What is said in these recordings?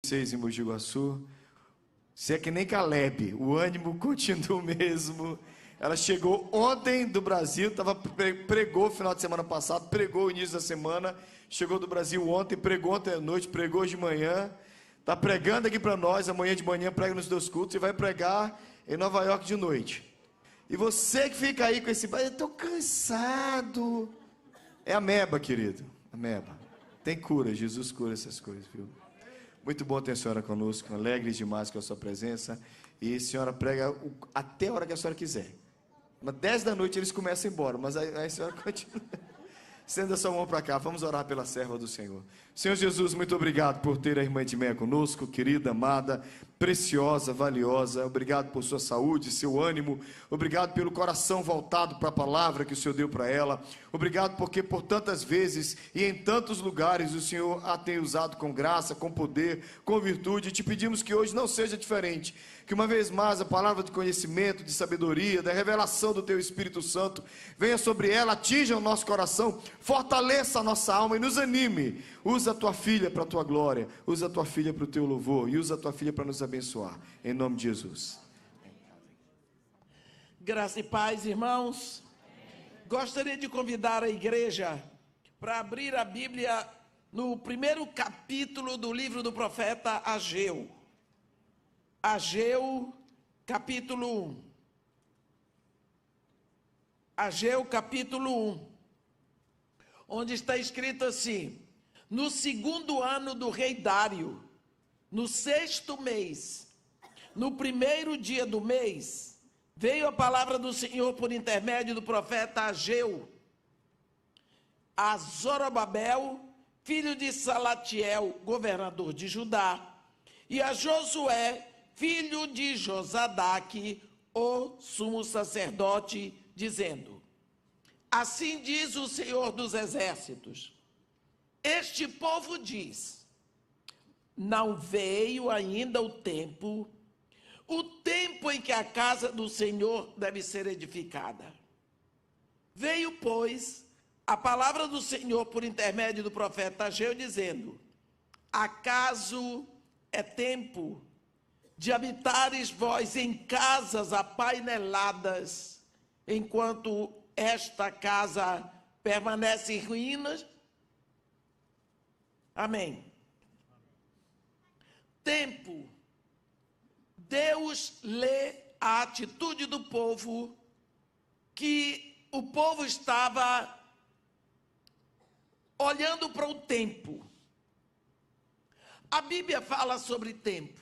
Vocês em Mogi Guaçu, você é que nem Caleb, o ânimo continua o mesmo. Ela chegou ontem do Brasil, pregou final de semana passado, pregou o início da semana, chegou do Brasil ontem, pregou ontem à noite, pregou hoje de manhã, está pregando aqui para nós, amanhã de manhã prega nos 2 cultos e vai pregar em Nova York de noite. E você que fica aí com esse, eu estou cansado, é ameba, querido, ameba. Tem cura, Jesus cura essas coisas, viu? Muito bom ter a senhora conosco, alegre demais com a sua presença. E a senhora prega até a hora que a senhora quiser. Mas 10 da noite eles começam a ir embora, mas aí a senhora continua. Estenda sua mão para cá, vamos orar pela serva do Senhor. Senhor Jesus, muito obrigado por ter a irmã Edmeia conosco, querida, amada, preciosa, valiosa. Obrigado por sua saúde, seu ânimo. Obrigado pelo coração voltado para a palavra que o Senhor deu para ela. Obrigado porque por tantas vezes e em tantos lugares o Senhor a tem usado com graça, com poder, com virtude. E te pedimos que hoje não seja diferente. Que uma vez mais a palavra de conhecimento, de sabedoria, da revelação do Teu Espírito Santo venha sobre ela, atinja o nosso coração, fortaleça a nossa alma e nos anime. Usa a Tua filha para a Tua glória, usa a Tua filha para o Teu louvor e usa a Tua filha para nos abençoar. Em nome de Jesus. Graça e paz, irmãos. Gostaria de convidar a igreja para abrir a Bíblia no primeiro capítulo do livro do profeta Ageu. Ageu, capítulo 1. Ageu, capítulo 1. Onde está escrito assim: no 2º ano do rei Dário, no 6º mês, no 1º dia do mês, veio a palavra do Senhor por intermédio do profeta Ageu a Zorobabel, filho de Salatiel, governador de Judá, e a Josué, filho de Josadaque, o sumo sacerdote, dizendo: assim diz o Senhor dos exércitos, este povo diz, não veio ainda o tempo em que a casa do Senhor deve ser edificada. Veio, pois, a palavra do Senhor por intermédio do profeta Ageu, dizendo: acaso é tempo de habitares vós em casas apaineladas, enquanto esta casa permanece em ruínas? Amém. Tempo. Deus lê a atitude do povo, que o povo estava olhando para o tempo. A Bíblia fala sobre tempo.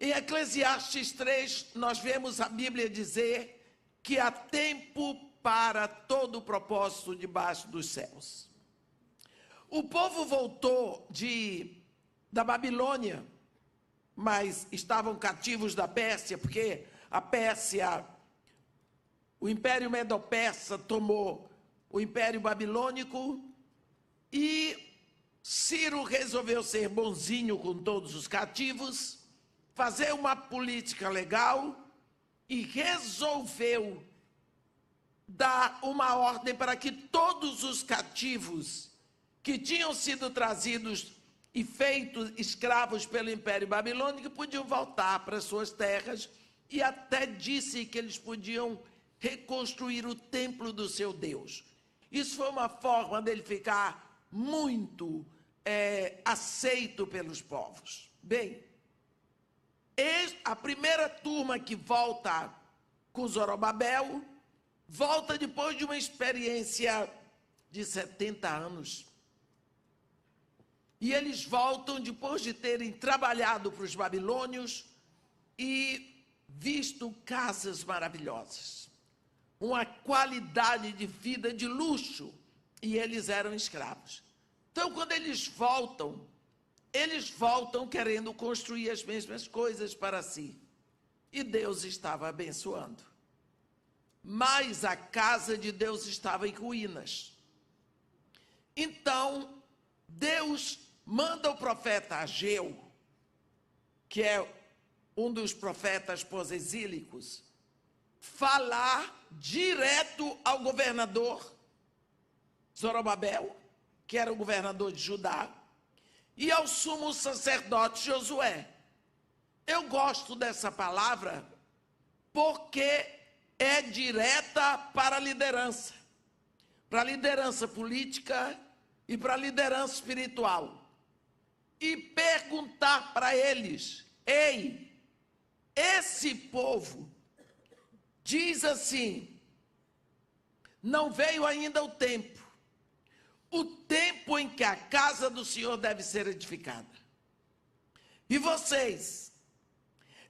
Em Eclesiastes 3, nós vemos a Bíblia dizer que há tempo para todo o propósito debaixo dos céus. O povo voltou da Babilônia, mas estavam cativos da Pérsia, porque a Pérsia, o Império Medo-Persa tomou o Império Babilônico, e Ciro resolveu ser bonzinho com todos os cativos, fazer uma política legal e resolveu dar uma ordem para que todos os cativos que tinham sido trazidos e feitos escravos pelo Império Babilônico podiam voltar para suas terras, e até disse que eles podiam reconstruir o templo do seu Deus. Isso foi uma forma dele ficar muito aceito pelos povos. Bem, a primeira turma que volta com Zorobabel, volta depois de uma experiência de 70 anos. E eles voltam depois de terem trabalhado para os babilônios e visto casas maravilhosas, uma qualidade de vida de luxo, e eles eram escravos. Então, quando eles voltam querendo construir as mesmas coisas para si. E Deus estava abençoando. Mas a casa de Deus estava em ruínas. Então, Deus manda o profeta Ageu, que é um dos profetas pós-exílicos, falar direto ao governador Zorobabel, que era o governador de Judá, e ao sumo sacerdote Josué. Eu gosto dessa palavra porque é direta para a liderança política e para a liderança espiritual. E perguntar para eles: ei, esse povo diz assim, não veio ainda o tempo em que a casa do Senhor deve ser edificada. E vocês,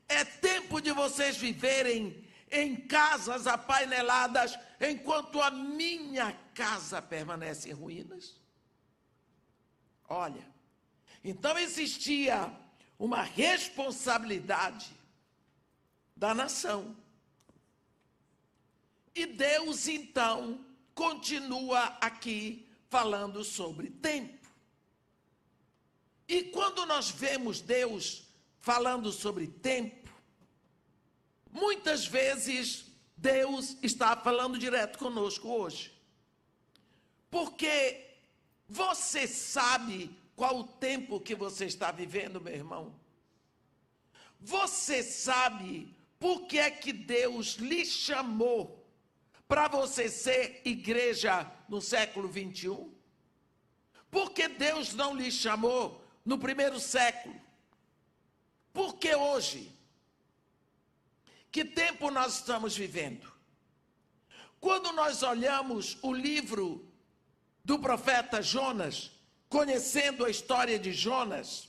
é tempo de vocês viverem em casas apaineladas, enquanto a minha casa permanece em ruínas? Olha, então existia uma responsabilidade da nação. E Deus, então, continua aqui falando sobre tempo. E quando nós vemos Deus falando sobre tempo, muitas vezes Deus está falando direto conosco hoje. Porque você sabe qual o tempo que você está vivendo, meu irmão? Você sabe por que é que Deus lhe chamou para você ser igreja no século 21? Por que Deus não lhe chamou no primeiro século? Por que hoje? Que tempo nós estamos vivendo? Quando nós olhamos o livro do profeta Jonas, conhecendo a história de Jonas,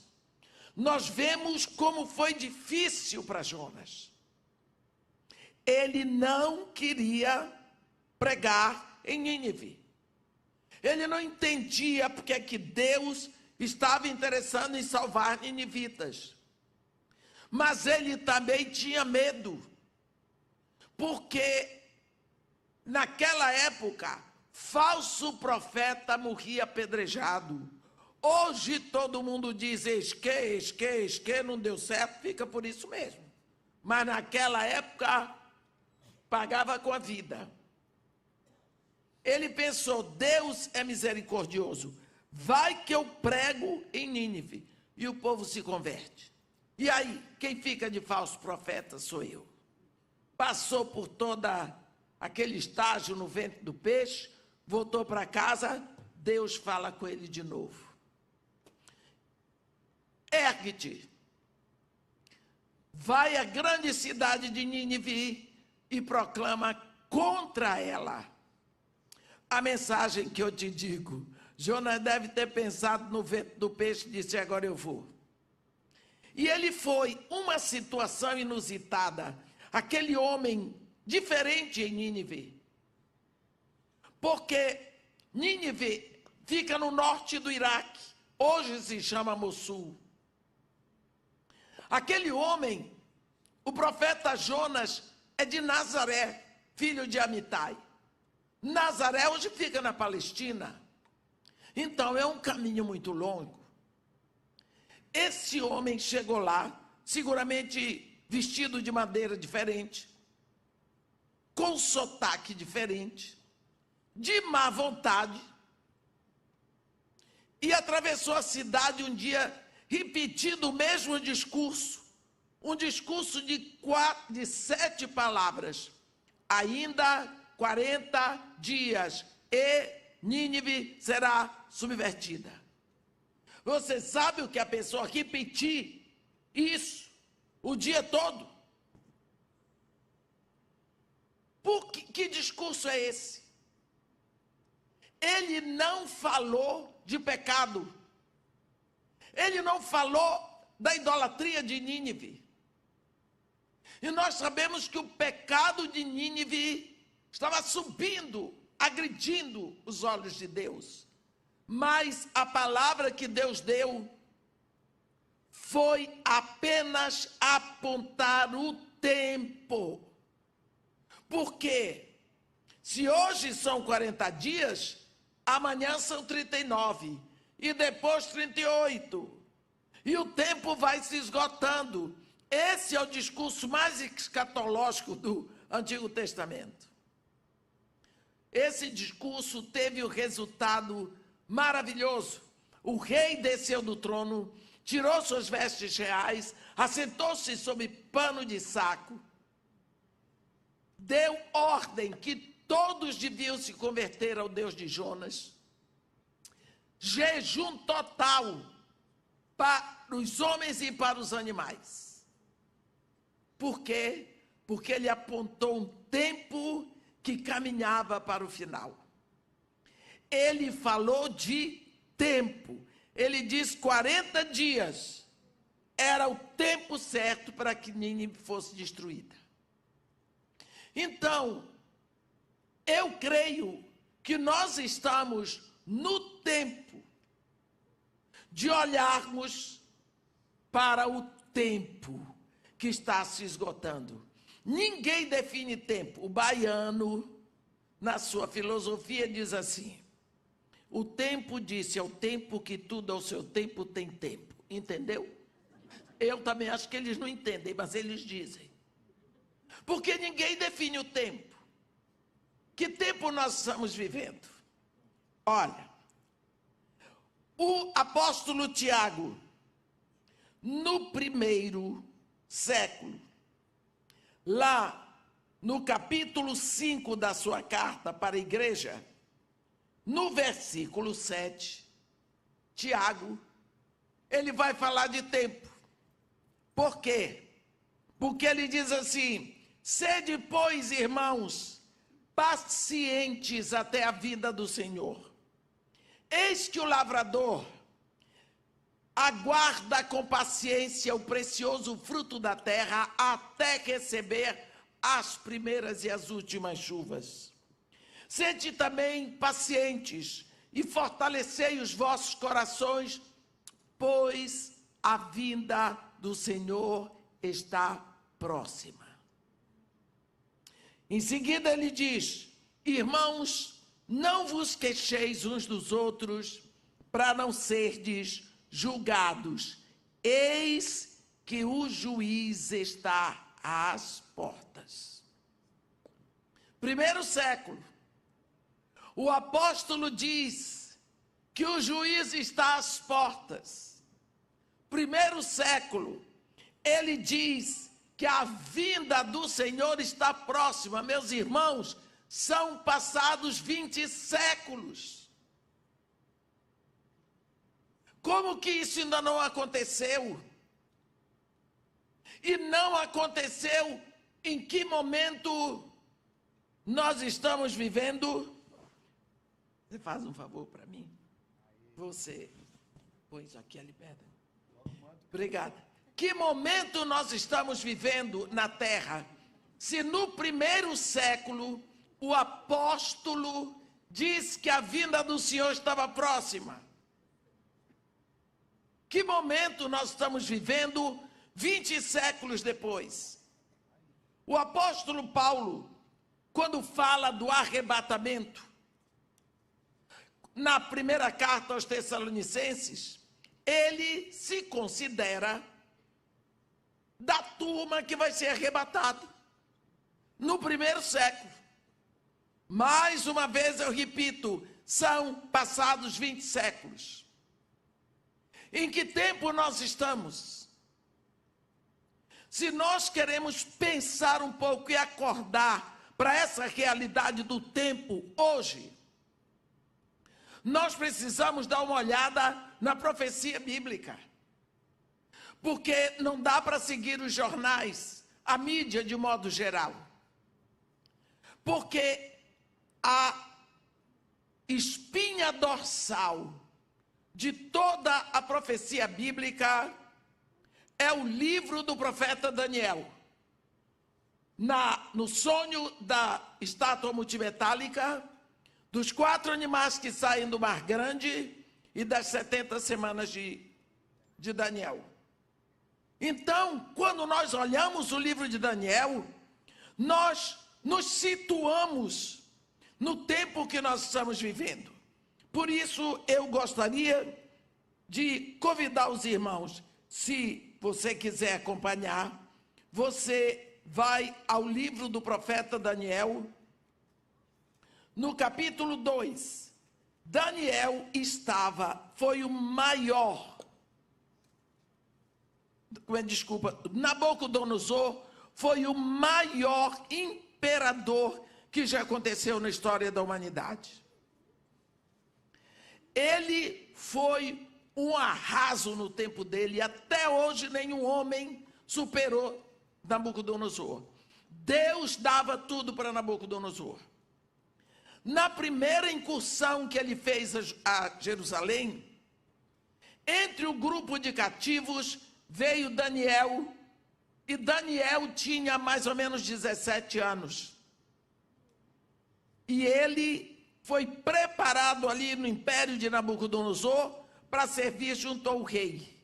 nós vemos como foi difícil para Jonas. Ele não queria pregar em Nínive. Ele não entendia porque é que Deus estava interessado em salvar ninivitas. Mas ele também tinha medo, porque naquela época, falso profeta morria apedrejado. Hoje todo mundo diz esque, não deu certo, fica por isso mesmo. Mas naquela época, pagava com a vida. Ele pensou, Deus é misericordioso, vai que eu prego em Nínive, e o povo se converte. E aí, quem fica de falso profeta sou eu. Passou por toda aquele estágio no ventre do peixe, voltou para casa, Deus fala com ele de novo. Ergue-te, vai à grande cidade de Nínive e proclama contra ela a mensagem que eu te digo. Jonas deve ter pensado no ventre do peixe e disse, agora eu vou. E ele foi, uma situação inusitada, aquele homem diferente em Nínive. Porque Nínive fica no norte do Iraque, hoje se chama Mossul. Aquele homem, o profeta Jonas, é de Nazaré, filho de Amitai. Nazaré hoje fica na Palestina. Então é um caminho muito longo. Esse homem chegou lá, seguramente vestido de maneira diferente, com sotaque diferente, de má vontade, e atravessou a cidade um dia repetindo o mesmo discurso, um discurso de 7 palavras. Ainda 40 dias e Nínive será subvertida. Você sabe o que a pessoa repetir isso o dia todo? Que discurso é esse? Ele não falou de pecado. Ele não falou da idolatria de Nínive. E nós sabemos que o pecado de Nínive estava subindo, agredindo os olhos de Deus. Mas a palavra que Deus deu foi apenas apontar o tempo. Porque se hoje são 40 dias, amanhã são 39 e depois 38. E o tempo vai se esgotando. Esse é o discurso mais escatológico do Antigo Testamento. Esse discurso teve o resultado maravilhoso. o rei desceu do trono, tirou suas vestes reais, assentou-se sob pano de saco, deu ordem que todos deviam se converter ao Deus de Jonas, jejum total para os homens e para os animais. Por quê? Porque ele apontou um tempo que caminhava para o final. Ele falou de tempo. Ele diz 40 dias era o tempo certo para que Nínive fosse destruída. Então, eu creio que nós estamos no tempo de olharmos para o tempo que está se esgotando. Ninguém define tempo. O baiano, na sua filosofia, diz assim: o tempo disse, é o tempo que tudo ao seu tempo tem tempo. Entendeu? Eu também acho que eles não entendem, mas eles dizem. Porque ninguém define o tempo. Que tempo nós estamos vivendo? Olha, o apóstolo Tiago, no primeiro século, lá no capítulo 5 da sua carta para a igreja, no versículo 7, Tiago, ele vai falar de tempo. Por quê? Porque ele diz assim: sede, pois, irmãos, pacientes até a vinda do Senhor. Eis que o lavrador aguarda com paciência o precioso fruto da terra até receber as primeiras e as últimas chuvas. Sede também pacientes e fortalecei os vossos corações, pois a vinda do Senhor está próxima. Em seguida ele diz: irmãos, não vos queixeis uns dos outros, para não serdes julgados. Eis que o juiz está às portas. Primeiro século, o apóstolo diz que o juiz está às portas. Primeiro século, ele diz que a vinda do Senhor está próxima. Meus irmãos, são passados 20 séculos. Como que isso ainda não aconteceu? E não aconteceu em que momento nós estamos vivendo? Você faz um favor para mim? Você põe isso aqui ali perto. Obrigada. Que momento nós estamos vivendo na terra? Se no primeiro século o apóstolo diz que a vinda do Senhor estava próxima, que momento nós estamos vivendo 20 séculos depois? O apóstolo Paulo, quando fala do arrebatamento, na primeira carta aos Tessalonicenses, ele se considera da turma que vai ser arrebatada no primeiro século. Mais uma vez eu repito, são passados 20 séculos. Em que tempo nós estamos? Se nós queremos pensar um pouco e acordar para essa realidade do tempo hoje, nós precisamos dar uma olhada na profecia bíblica. Porque não dá para seguir os jornais, a mídia de modo geral. Porque a espinha dorsal de toda a profecia bíblica é o livro do profeta Daniel. No sonho da estátua multimetálica, dos 4 animais que saem do mar grande e das 70 semanas de Daniel. Então, quando nós olhamos o livro de Daniel, nós nos situamos no tempo que nós estamos vivendo. Por isso, eu gostaria de convidar os irmãos, se você quiser acompanhar, você vai ao livro do profeta Daniel, no capítulo 2. Daniel estava foi o maior. Desculpa, Nabucodonosor foi o maior imperador que já aconteceu na história da humanidade. Ele foi um arraso no tempo dele, e até hoje nenhum homem superou Nabucodonosor. Deus dava tudo para Nabucodonosor. Na primeira incursão que ele fez a Jerusalém, entre o grupo de cativos veio Daniel, e Daniel tinha mais ou menos 17 anos. E ele foi preparado ali no império de Nabucodonosor para servir junto ao rei.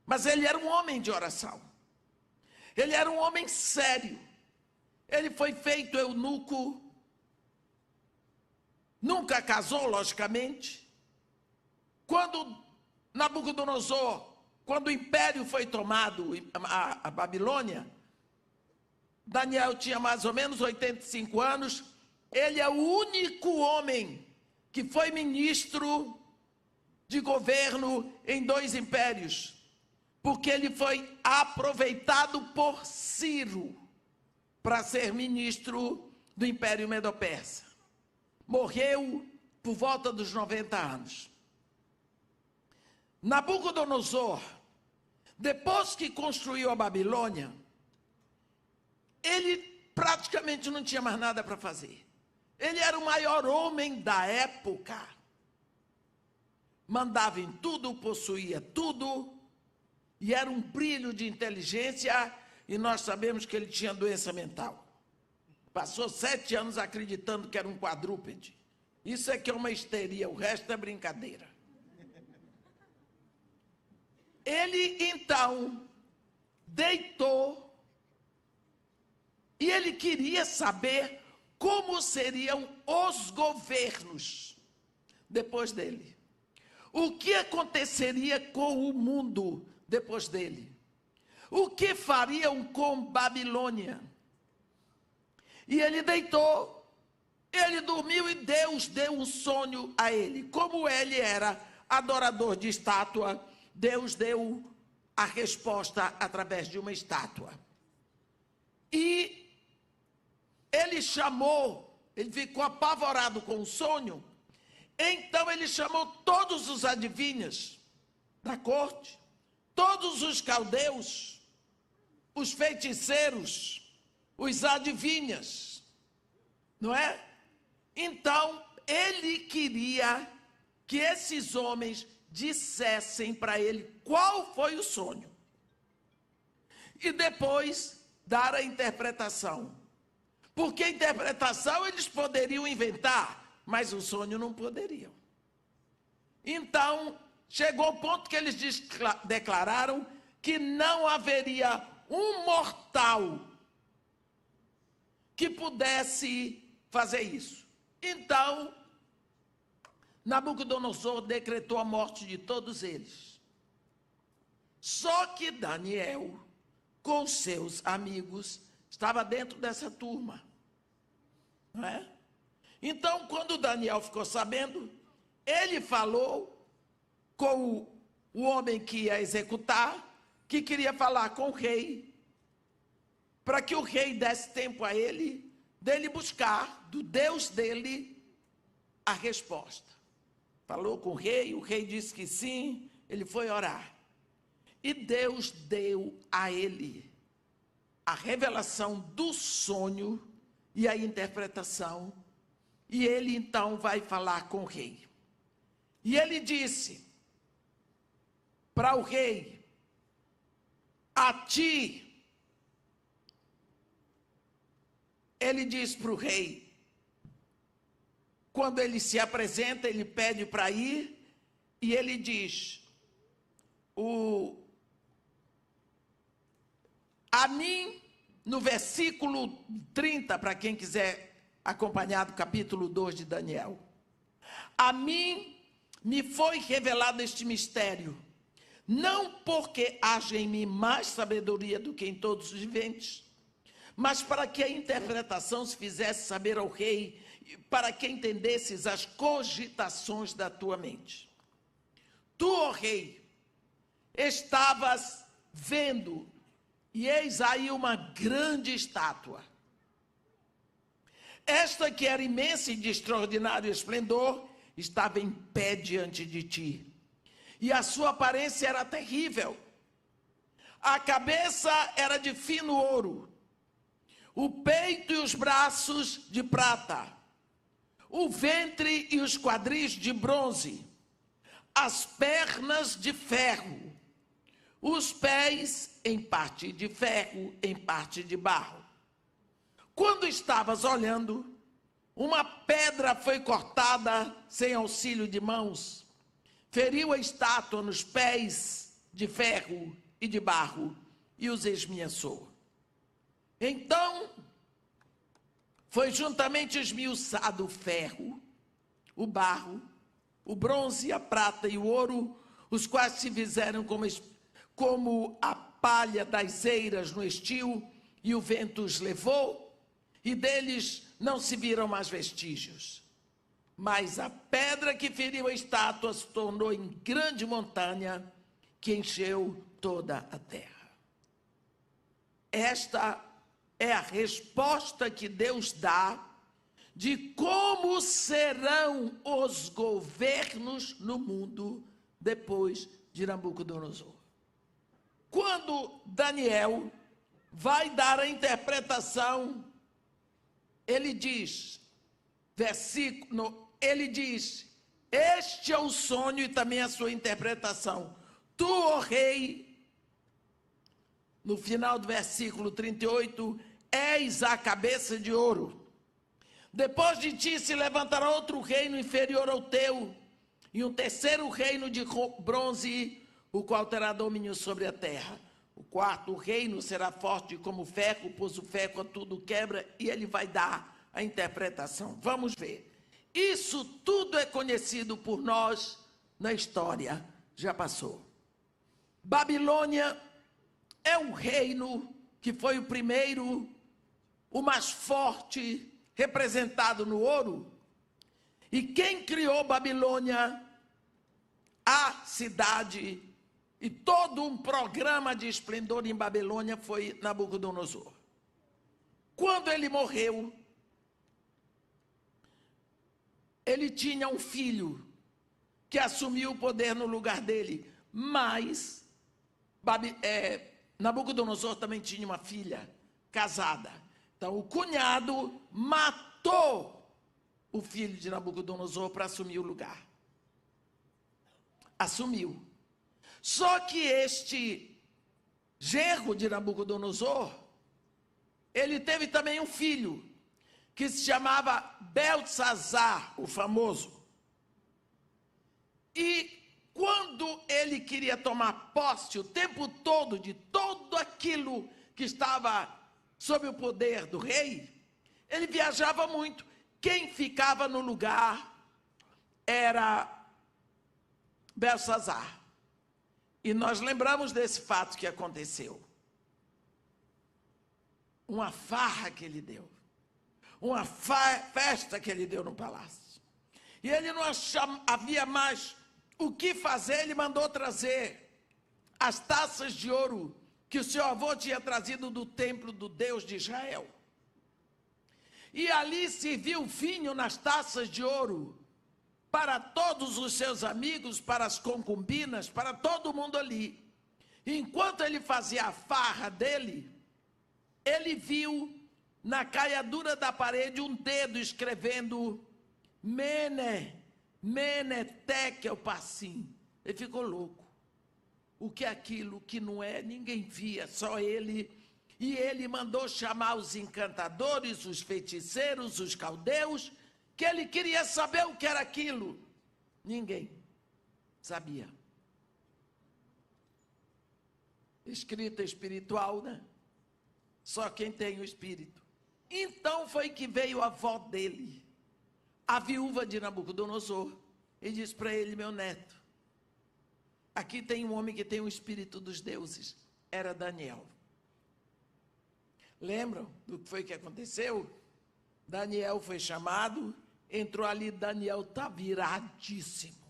Mas ele era um homem de oração. Ele era um homem sério. Ele foi feito eunuco. Nunca casou, logicamente. Quando Nabucodonosor, quando o império foi tomado, a Babilônia, Daniel tinha mais ou menos 85 anos. Ele é o único homem que foi ministro de governo em 2 impérios, porque ele foi aproveitado por Ciro para ser ministro do Império Medo-Persa. Morreu por volta dos 90 anos. Nabucodonosor, depois que construiu a Babilônia, ele praticamente não tinha mais nada para fazer. Ele era o maior homem da época. Mandava em tudo, possuía tudo, e era um brilho de inteligência, e nós sabemos que ele tinha doença mental. Passou 7 anos acreditando que era um quadrúpede. Isso é que é uma histeria, o resto é brincadeira. Ele, então, deitou, e ele queria saber como seriam os governos depois dele. O que aconteceria com o mundo depois dele? O que fariam com Babilônia? E ele deitou, ele dormiu, e Deus deu um sonho a ele. Como ele era adorador de estátua, Deus deu a resposta através de uma estátua. E ele chamou, ele ficou apavorado com o sonho, então ele chamou todos os adivinhos da corte, todos os caldeus, os feiticeiros, os adivinhas, não é? Então, ele queria que esses homens dissessem para ele qual foi o sonho. E depois dar a interpretação. Porque a interpretação eles poderiam inventar, mas o sonho não poderiam. Então, chegou o ponto que eles declararam que não haveria um mortal que pudesse fazer isso. Então, Nabucodonosor decretou a morte de todos eles. Só que Daniel, com seus amigos, estava dentro dessa turma. Não é? Então, quando Daniel ficou sabendo, ele falou com o homem que ia executar, que queria falar com o rei, para que o rei desse tempo a ele, dele buscar do Deus dele a resposta. Falou com o rei disse que sim, ele foi orar. E Deus deu a ele a revelação do sonho e a interpretação, e ele então vai falar com o rei. E ele disse para o rei: a ti, ele diz para o rei, quando ele se apresenta, ele pede para ir, e ele diz, a mim, no versículo 30, para quem quiser acompanhar do capítulo 2 de Daniel, a mim me foi revelado este mistério, não porque haja em mim mais sabedoria do que em todos os viventes, mas para que a interpretação se fizesse saber ao rei, para que entendesses as cogitações da tua mente. tu, ó rei, estavas vendo, e eis aí uma grande estátua. Esta que era imensa e de extraordinário esplendor, estava em pé diante de ti. E a sua aparência era terrível. A cabeça era de fino ouro, o peito e os braços de prata, o ventre e os quadris de bronze, as pernas de ferro, os pés em parte de ferro, em parte de barro. Quando estavas olhando, uma pedra foi cortada sem auxílio de mãos, feriu a estátua nos pés de ferro e de barro e os esmiuçou. Então, foi juntamente esmiuçado o ferro, o barro, o bronze, a prata e o ouro, os quais se fizeram como a palha das eiras no estio, e o vento os levou, e deles não se viram mais vestígios. Mas a pedra que feriu a estátua se tornou em grande montanha, que encheu toda a terra. Esta é a resposta que Deus dá de como serão os governos no mundo depois de Nabucodonosor. Quando Daniel vai dar a interpretação, ele diz, este é o sonho e também a sua interpretação. Tu, ó rei, no final do versículo 38, és a cabeça de ouro. Depois de ti se levantará outro reino inferior ao teu, e um terceiro reino de bronze, o qual terá domínio sobre a terra. O quarto reino será forte como ferro, pois o ferro a tudo quebra, e ele vai dar a interpretação. Vamos ver. Isso tudo é conhecido por nós na história, já passou. Babilônia é um reino que foi o primeiro, o mais forte, representado no ouro. E quem criou Babilônia, a cidade e todo um programa de esplendor em Babilônia foi Nabucodonosor. Quando ele morreu, ele tinha um filho que assumiu o poder no lugar dele, mas Nabucodonosor também tinha uma filha casada. Então o cunhado matou o filho de Nabucodonosor para assumir o lugar. Assumiu. Só que este genro de Nabucodonosor, ele teve também um filho, que se chamava Beltsazar, o famoso. E quando ele queria tomar posse o tempo todo de tudo aquilo que estava sob o poder do rei, ele viajava muito. Quem ficava no lugar era Beltsazar. E nós lembramos desse fato que aconteceu. Uma farra que ele deu. Uma festa que ele deu no palácio. E ele não havia mais o que fazer, ele mandou trazer as taças de ouro que o seu avô tinha trazido do templo do Deus de Israel. E ali serviu vinho nas taças de ouro para todos os seus amigos, para as concubinas, para todo mundo ali. Enquanto ele fazia a farra dele, ele viu na caiadura da parede um dedo escrevendo Mene, Mene, Tekel, Parsim. Ele ficou louco. O que é aquilo que não é? Ninguém via, só ele. E ele mandou chamar os encantadores, os feiticeiros, os caldeus, que ele queria saber o que era aquilo. Ninguém sabia. Escrita espiritual, né? Só quem tem o espírito. Então foi que veio a avó dele, a viúva de Nabucodonosor, e disse para ele: meu neto, aqui tem um homem que tem o espírito dos deuses. Era Daniel. Lembram do que foi que aconteceu? Daniel foi chamado, entrou ali, Daniel está viradíssimo.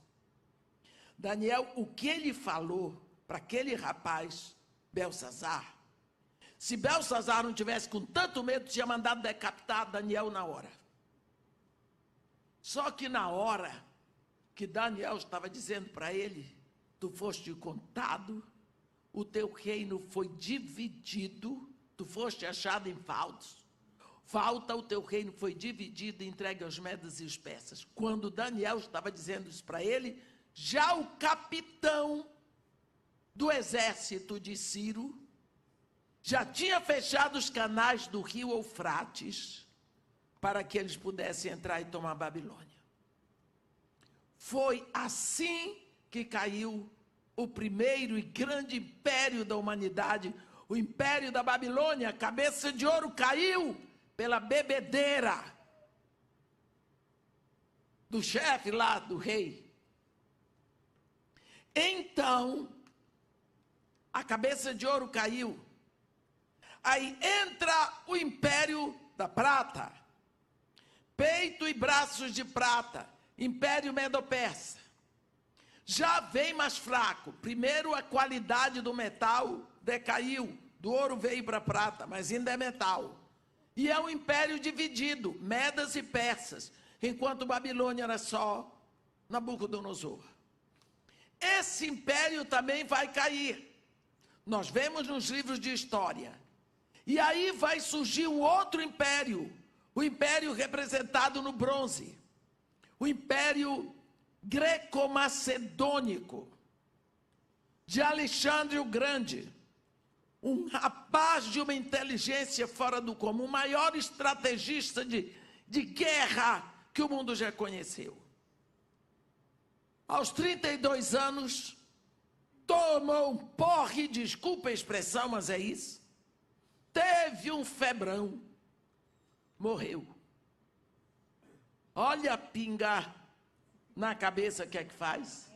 Daniel, o que ele falou para aquele rapaz, Belsazar, se Belsazar não tivesse com tanto medo, tinha mandado decapitar Daniel na hora. Só que na hora que Daniel estava dizendo para ele, tu foste contado, o teu reino foi dividido, tu foste achado em falta, o teu reino foi dividido e entregue aos medos e os persas. Quando Daniel estava dizendo isso para ele, já o capitão do exército de Ciro já tinha fechado os canais do rio Eufrates para que eles pudessem entrar e tomar a Babilônia. Foi assim que caiu o primeiro e grande império da humanidade, o império da Babilônia. A cabeça de ouro caiu pela bebedeira do chefe lá, do rei. Então, a cabeça de ouro caiu. Aí entra o império da prata, peito e braços de prata, império medo-persa. Já vem mais fraco. Primeiro a qualidade do metal decaiu, do ouro veio para a prata, mas ainda é metal. E é um império dividido, medas e persas, enquanto Babilônia era só Nabucodonosor. Esse império também vai cair. Nós vemos nos livros de história. E aí vai surgir um outro império, o império representado no bronze, o império greco-macedônico, de Alexandre o Grande, um rapaz de uma inteligência fora do comum, o maior estrategista de guerra que o mundo já conheceu. Aos 32 anos, tomou um porre, desculpa a expressão, mas é isso, teve um febrão, morreu. Olha a pinga na cabeça, o que é que faz?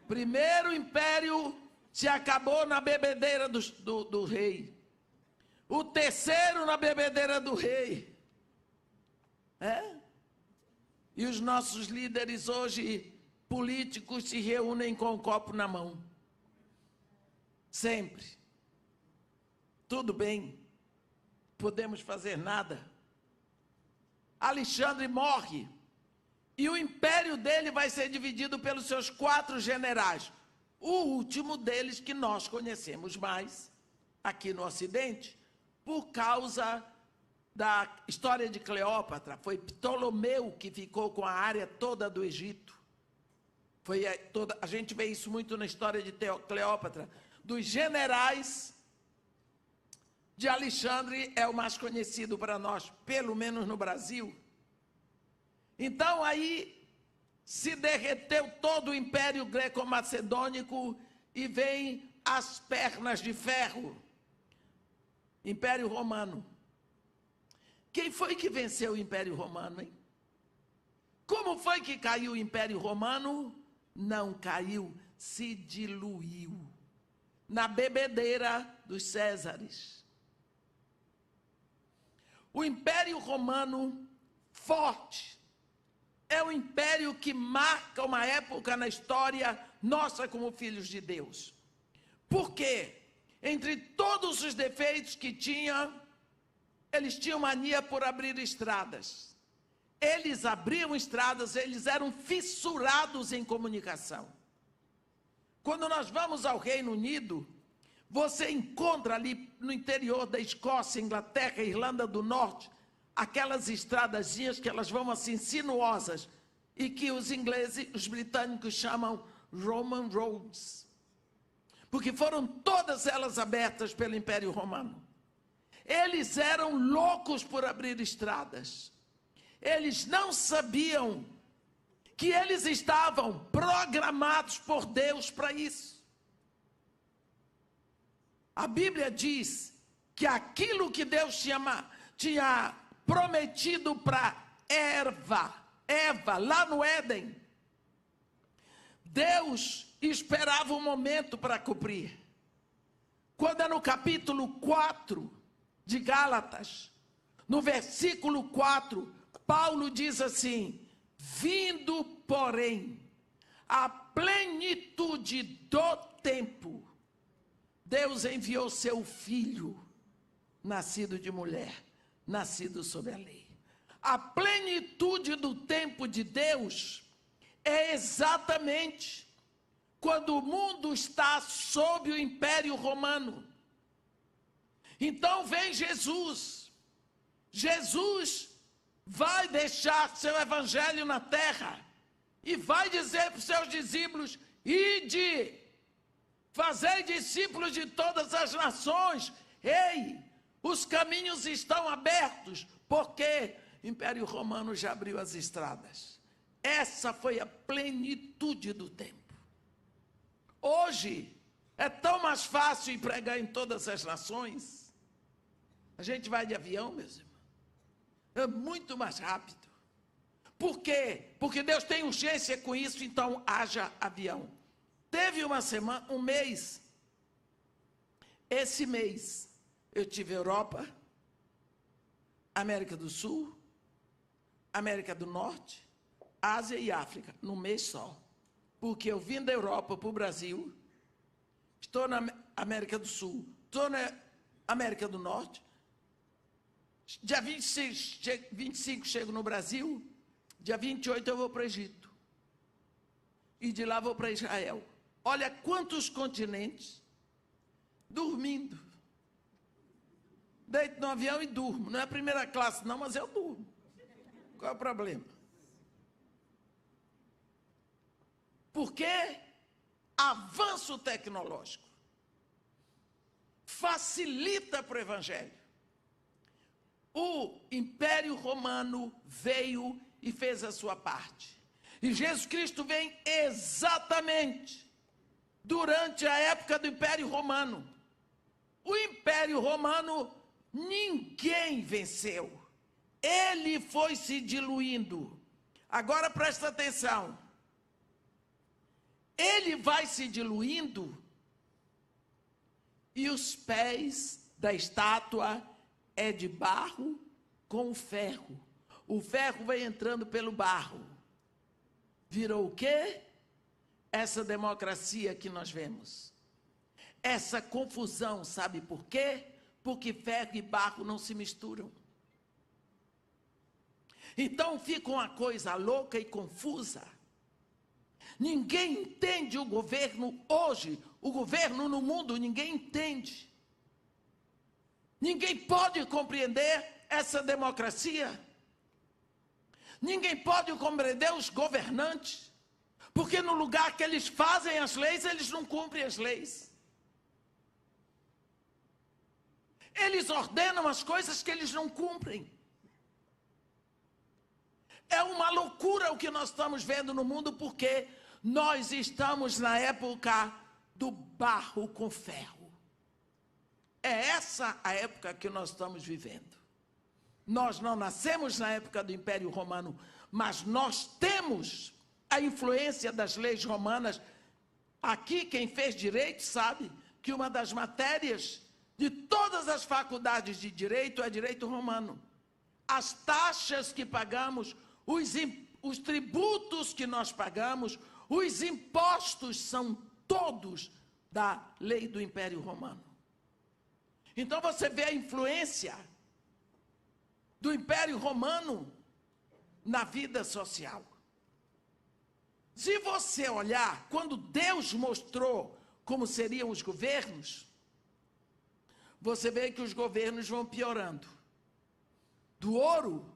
Primeiro império se acabou na bebedeira do rei. O terceiro na bebedeira do rei. E os nossos líderes hoje, políticos, se reúnem com o copo na mão. Sempre. Tudo bem. Podemos fazer nada. Alexandre morre. E o império dele vai ser dividido pelos seus 4 generais. O último deles que nós conhecemos mais aqui no Ocidente, por causa da história de Cleópatra. Foi Ptolomeu que ficou com a área toda do Egito. A gente vê isso muito na história de Cleópatra. Dos generais de Alexandre é o mais conhecido para nós, pelo menos no Brasil. Então aí se derreteu todo o império greco-macedônico e vem as pernas de ferro. Império Romano. Quem foi que venceu o Império Romano, hein? Como foi que caiu o Império Romano? Não caiu, se diluiu na bebedeira dos Césares. O Império Romano, forte, é um império que marca uma época na história nossa como filhos de Deus. Por quê? Entre todos os defeitos que tinha, eles tinham mania por abrir estradas. Eles abriam estradas, eles eram fissurados em comunicação. Quando nós vamos ao Reino Unido, você encontra ali no interior da Escócia, Inglaterra, Irlanda do Norte, aquelas estradazinhas que elas vão assim sinuosas e que os ingleses, os britânicos chamam Roman Roads, porque foram todas elas abertas pelo Império Romano. Eles eram loucos por abrir estradas. Eles não sabiam que eles estavam programados por Deus para isso. A Bíblia diz que aquilo que Deus tinha prometido para Eva, lá no Éden, Deus esperava um momento para cumprir. Quando é no capítulo 4 de Gálatas, no versículo 4, Paulo diz assim: vindo, porém, a plenitude do tempo, Deus enviou seu filho, nascido de mulher, nascido sob a lei. A plenitude do tempo de Deus é exatamente quando o mundo está sob o Império Romano. Então vem Jesus. Jesus vai deixar seu evangelho na terra e vai dizer para os seus discípulos: ide, fazei discípulos de todas as nações. Ei, os caminhos estão abertos, porque o Império Romano já abriu as estradas. Essa foi a plenitude do tempo. Hoje é tão mais fácil ir pregar em todas as nações. A gente vai de avião, meus irmãos. É muito mais rápido. Por quê? Porque Deus tem urgência com isso, então haja avião. Teve uma semana, um mês. Esse mês eu tive Europa, América do Sul, América do Norte, Ásia e África, num mês só. Porque eu vim da Europa para o Brasil, estou na América do Sul, estou na América do Norte, dia 25 chego no Brasil, dia 28 eu vou para o Egito. E de lá vou para Israel. Olha quantos continentes, dormindo. Deito no avião e durmo. Não é a primeira classe não, mas eu durmo. Qual é o problema? Porque avanço tecnológico facilita para o Evangelho. O Império Romano veio e fez a sua parte. E Jesus Cristo vem exatamente durante a época do Império Romano. O Império Romano ninguém venceu. Ele foi se diluindo. Agora presta atenção. Ele vai se diluindo e os pés da estátua é de barro com ferro. O ferro vai entrando pelo barro. Virou o quê? Essa democracia que nós vemos. Essa confusão, sabe por quê? Porque ferro e barro não se misturam. Então fica uma coisa louca e confusa. Ninguém entende o governo hoje, o governo no mundo, ninguém entende. Ninguém pode compreender essa democracia. Ninguém pode compreender os governantes, porque no lugar que eles fazem as leis, eles não cumprem as leis. Eles ordenam as coisas que eles não cumprem. É uma loucura o que nós estamos vendo no mundo, porque nós estamos na época do barro com ferro. É essa a época que nós estamos vivendo. Nós não nascemos na época do Império Romano, mas nós temos a influência das leis romanas. Aqui, quem fez direito sabe que uma das matérias de todas as faculdades de direito é direito romano. As taxas que pagamos, os tributos que nós pagamos, os impostos são todos da lei do Império Romano. Então você vê a influência do Império Romano na vida social. Se você olhar, quando Deus mostrou como seriam os governos, você vê que os governos vão piorando. Do ouro,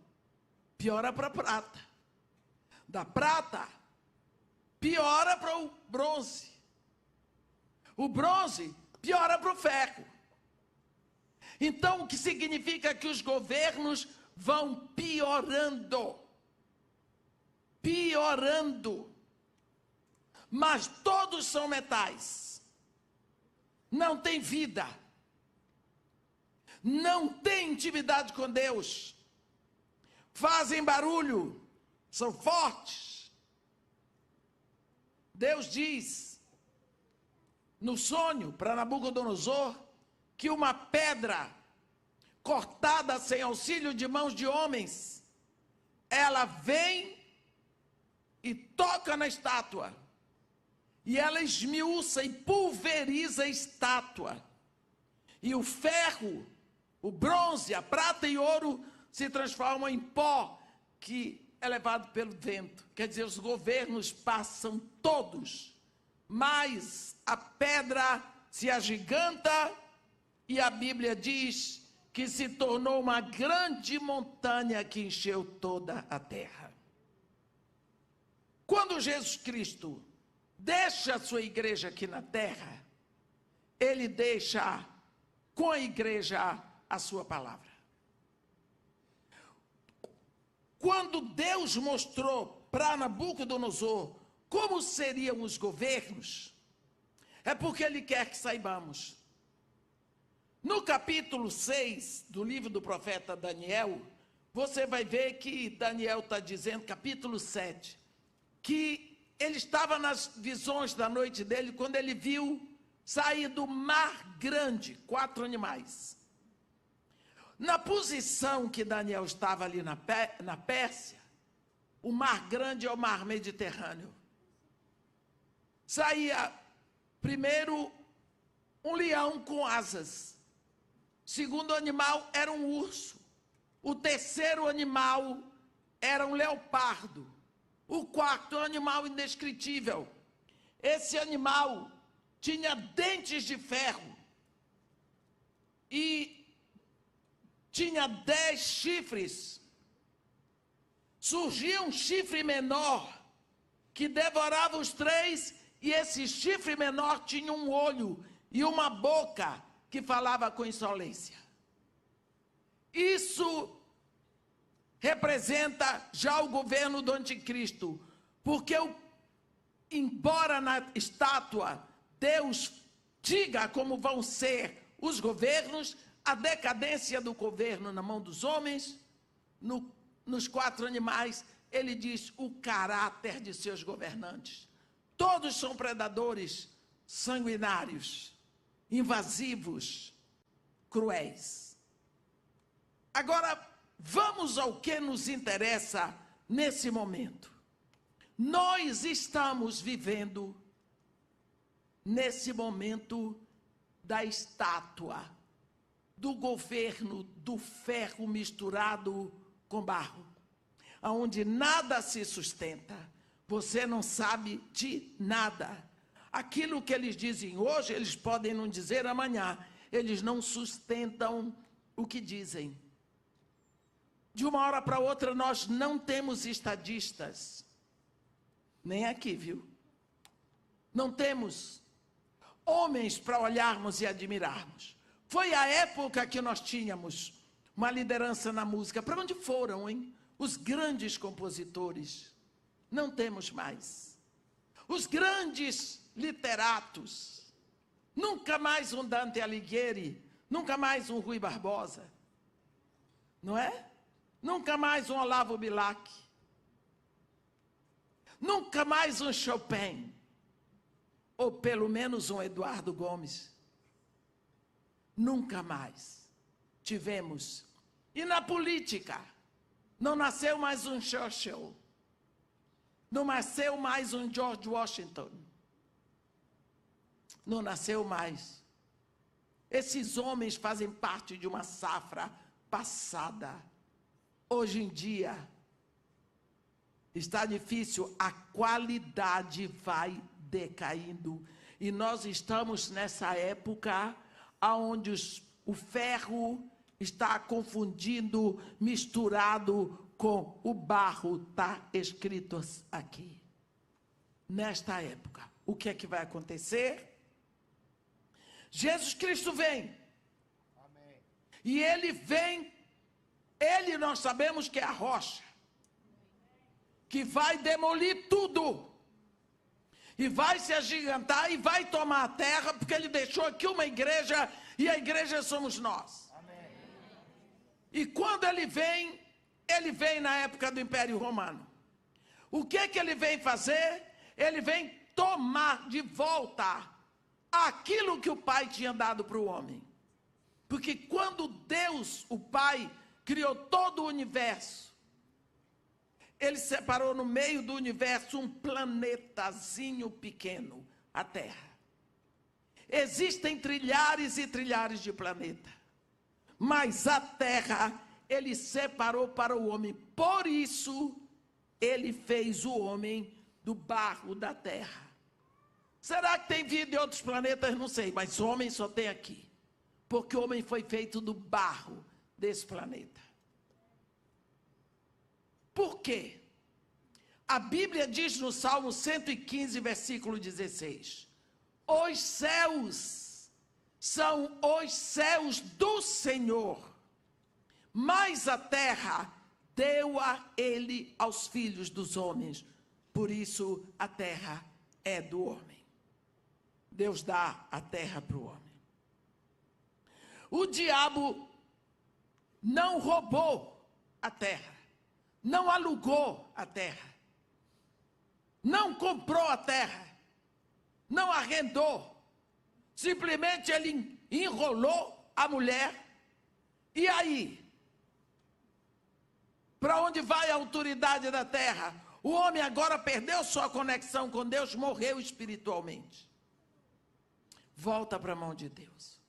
piora para a prata. Da prata, piora para o bronze. O bronze, piora para o ferro. Então, o que significa que os governos vão piorando. Piorando. Mas todos são metais. Não tem vida. Não tem intimidade com Deus. Fazem barulho. São fortes. Deus diz no sonho para Nabucodonosor que uma pedra cortada sem auxílio de mãos de homens, ela vem e toca na estátua e ela esmiuça e pulveriza a estátua. E o ferro, o bronze, a prata e ouro se transformam em pó que é levado pelo vento. Quer dizer, os governos passam todos, mas a pedra se agiganta e a Bíblia diz que se tornou uma grande montanha que encheu toda a terra. Quando Jesus Cristo deixa a sua igreja aqui na terra, ele deixa com a igreja a sua palavra. Quando Deus mostrou para Nabucodonosor como seriam os governos, é porque ele quer que saibamos. No capítulo 6 do livro do profeta Daniel, você vai ver que Daniel está dizendo, capítulo 7, que ele estava nas visões da noite dele, quando ele viu sair do mar grande 4 animais. Na posição que Daniel estava ali na Pérsia, o mar grande é o mar Mediterrâneo. Saía primeiro um leão com asas. O segundo animal era um urso. O terceiro animal era um leopardo. O quarto, um animal indescritível. Esse animal tinha dentes de ferro e tinha 10 chifres. Surgia um chifre menor que devorava os 3, e esse chifre menor tinha um olho e uma boca que falava com insolência. Isso representa já o governo do anticristo, porque embora na estátua Deus diga como vão ser os governos, a decadência do governo na mão dos homens, nos 4 animais, ele diz o caráter de seus governantes. Todos são predadores, sanguinários, invasivos, cruéis. Agora, vamos ao que nos interessa nesse momento. Nós estamos vivendo nesse momento da estátua, do governo do ferro misturado com barro, onde nada se sustenta, você não sabe de nada. Aquilo que eles dizem hoje, eles podem não dizer amanhã, eles não sustentam o que dizem. De uma hora para outra, nós não temos estadistas, nem aqui, viu? Não temos homens para olharmos e admirarmos. Foi a época que nós tínhamos uma liderança na música. Para onde foram, hein? Os grandes compositores. Não temos mais. Os grandes literatos. Nunca mais um Dante Alighieri, nunca mais um Rui Barbosa. Não é? Nunca mais um Olavo Bilac. Nunca mais um Chopin. Ou pelo menos um Eduardo Gomes. Nunca mais tivemos. E na política, não nasceu mais um Churchill. Não nasceu mais um George Washington. Não nasceu mais. Esses homens fazem parte de uma safra passada. Hoje em dia, está difícil, a qualidade vai decaindo. E nós estamos nessa época onde o ferro está confundindo, misturado com o barro, está escrito aqui. Nesta época, o que é que vai acontecer? Jesus Cristo vem. Amém. E ele vem, ele nós sabemos que é a rocha, que vai demolir tudo. E vai se agigantar e vai tomar a terra, porque ele deixou aqui uma igreja, e a igreja somos nós. Amém. E quando ele vem na época do Império Romano. O que é que ele vem fazer? Ele vem tomar de volta aquilo que o Pai tinha dado para o homem. Porque quando Deus, o Pai, criou todo o universo, ele separou no meio do universo um planetazinho pequeno, a Terra. Existem trilhares e trilhares de planeta, mas a Terra ele separou para o homem. Por isso, ele fez o homem do barro da Terra. Será que tem vida em outros planetas? Não sei, mas o homem só tem aqui, porque o homem foi feito do barro desse planeta. Por quê? A Bíblia diz no Salmo 115, versículo 16: os céus são os céus do Senhor, mas a terra deu-a ele aos filhos dos homens. Por isso a terra é do homem. Deus dá a terra para o homem. O diabo não roubou a terra, não alugou a terra, não comprou a terra, não arrendou. Simplesmente ele enrolou a mulher. E aí? Para onde vai a autoridade da terra? O homem agora perdeu sua conexão com Deus, morreu espiritualmente. Volta para a mão de Deus.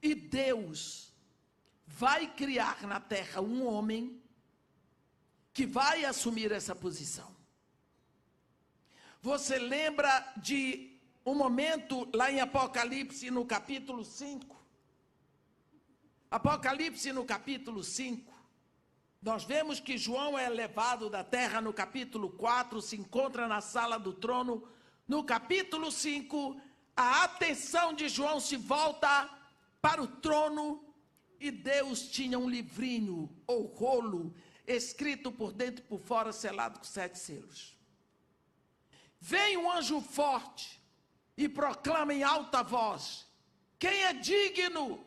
E Deus vai criar na terra um homem que vai assumir essa posição. Você lembra de um momento lá em Apocalipse, no capítulo 5? Apocalipse, no capítulo 5, nós vemos que João é levado da terra. No capítulo 4, se encontra na sala do trono. No capítulo 5, a atenção de João se volta para o trono, e Deus tinha um livrinho ou rolo, escrito por dentro e por fora, selado com 7 selos. Vem um anjo forte e proclama em alta voz: quem é digno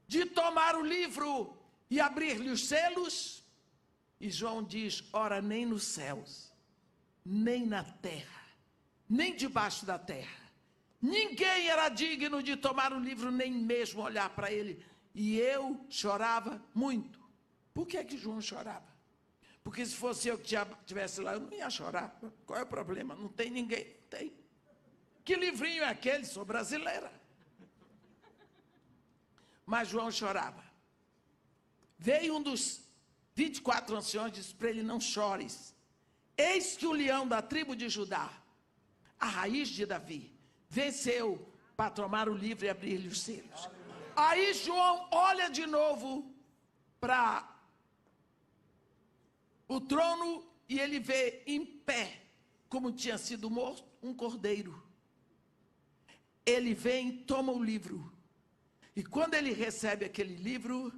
de tomar o livro e abrir-lhe os selos? E João diz: ora, nem nos céus, nem na terra, nem debaixo da terra, ninguém era digno de tomar o livro, nem mesmo olhar para ele. E eu chorava muito. Por que que João chorava? Porque se fosse eu que estivesse lá, eu não ia chorar. Qual é o problema? Não tem ninguém. Tem. Que livrinho é aquele? Sou brasileira. Mas João chorava. Veio um dos 24 anciões e disse para ele: não chores. Eis que o leão da tribo de Judá, a raiz de Davi, venceu para tomar o livro e abrir-lhe os selos. Aí João olha de novo para o trono e ele vê em pé, como tinha sido morto, um cordeiro. Ele vem, toma o livro. E quando ele recebe aquele livro,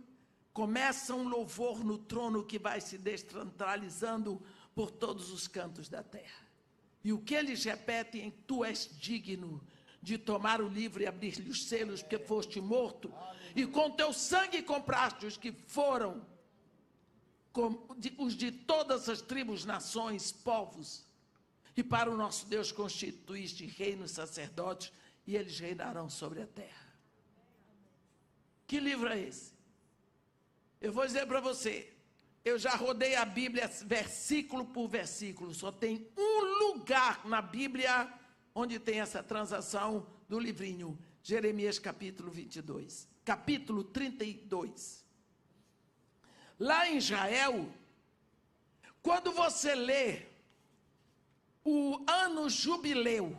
começa um louvor no trono que vai se descentralizando por todos os cantos da terra. E o que eles repetem: tu és digno de tomar o livro e abrir-lhe os selos, porque foste morto, e com teu sangue compraste os que foram, os de todas as tribos, nações, povos, e para o nosso Deus constituíste reinos, sacerdotes, e eles reinarão sobre a terra. Que livro é esse? Eu vou dizer para você, eu já rodei a Bíblia versículo por versículo, só tem um lugar na Bíblia onde tem essa transação do livrinho. Jeremias capítulo 22, capítulo 32. Lá em Israel, quando você lê o ano jubileu,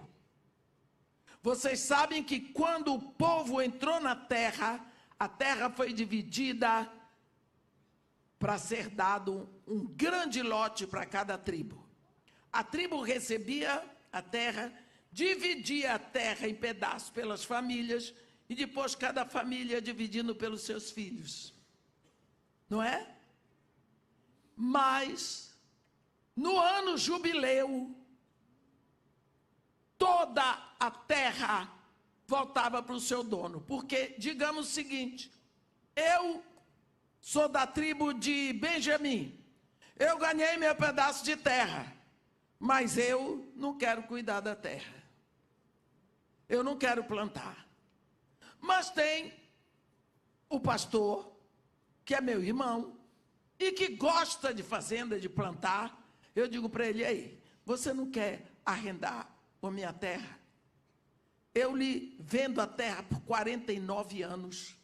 vocês sabem que quando o povo entrou na terra, a terra foi dividida para ser dado um grande lote para cada tribo. A tribo recebia a terra, dividia a terra em pedaços pelas famílias, e depois cada família dividindo pelos seus filhos. Não é? Mas, no ano jubileu, toda a terra voltava para o seu dono. Porque, digamos o seguinte: eu sou da tribo de Benjamim, eu ganhei meu pedaço de terra, mas eu não quero cuidar da terra, eu não quero plantar. Mas tem o pastor, que é meu irmão, e que gosta de fazenda, de plantar. Eu digo para ele: aí, você não quer arrendar a minha terra, eu lhe vendo a terra por 49 anos,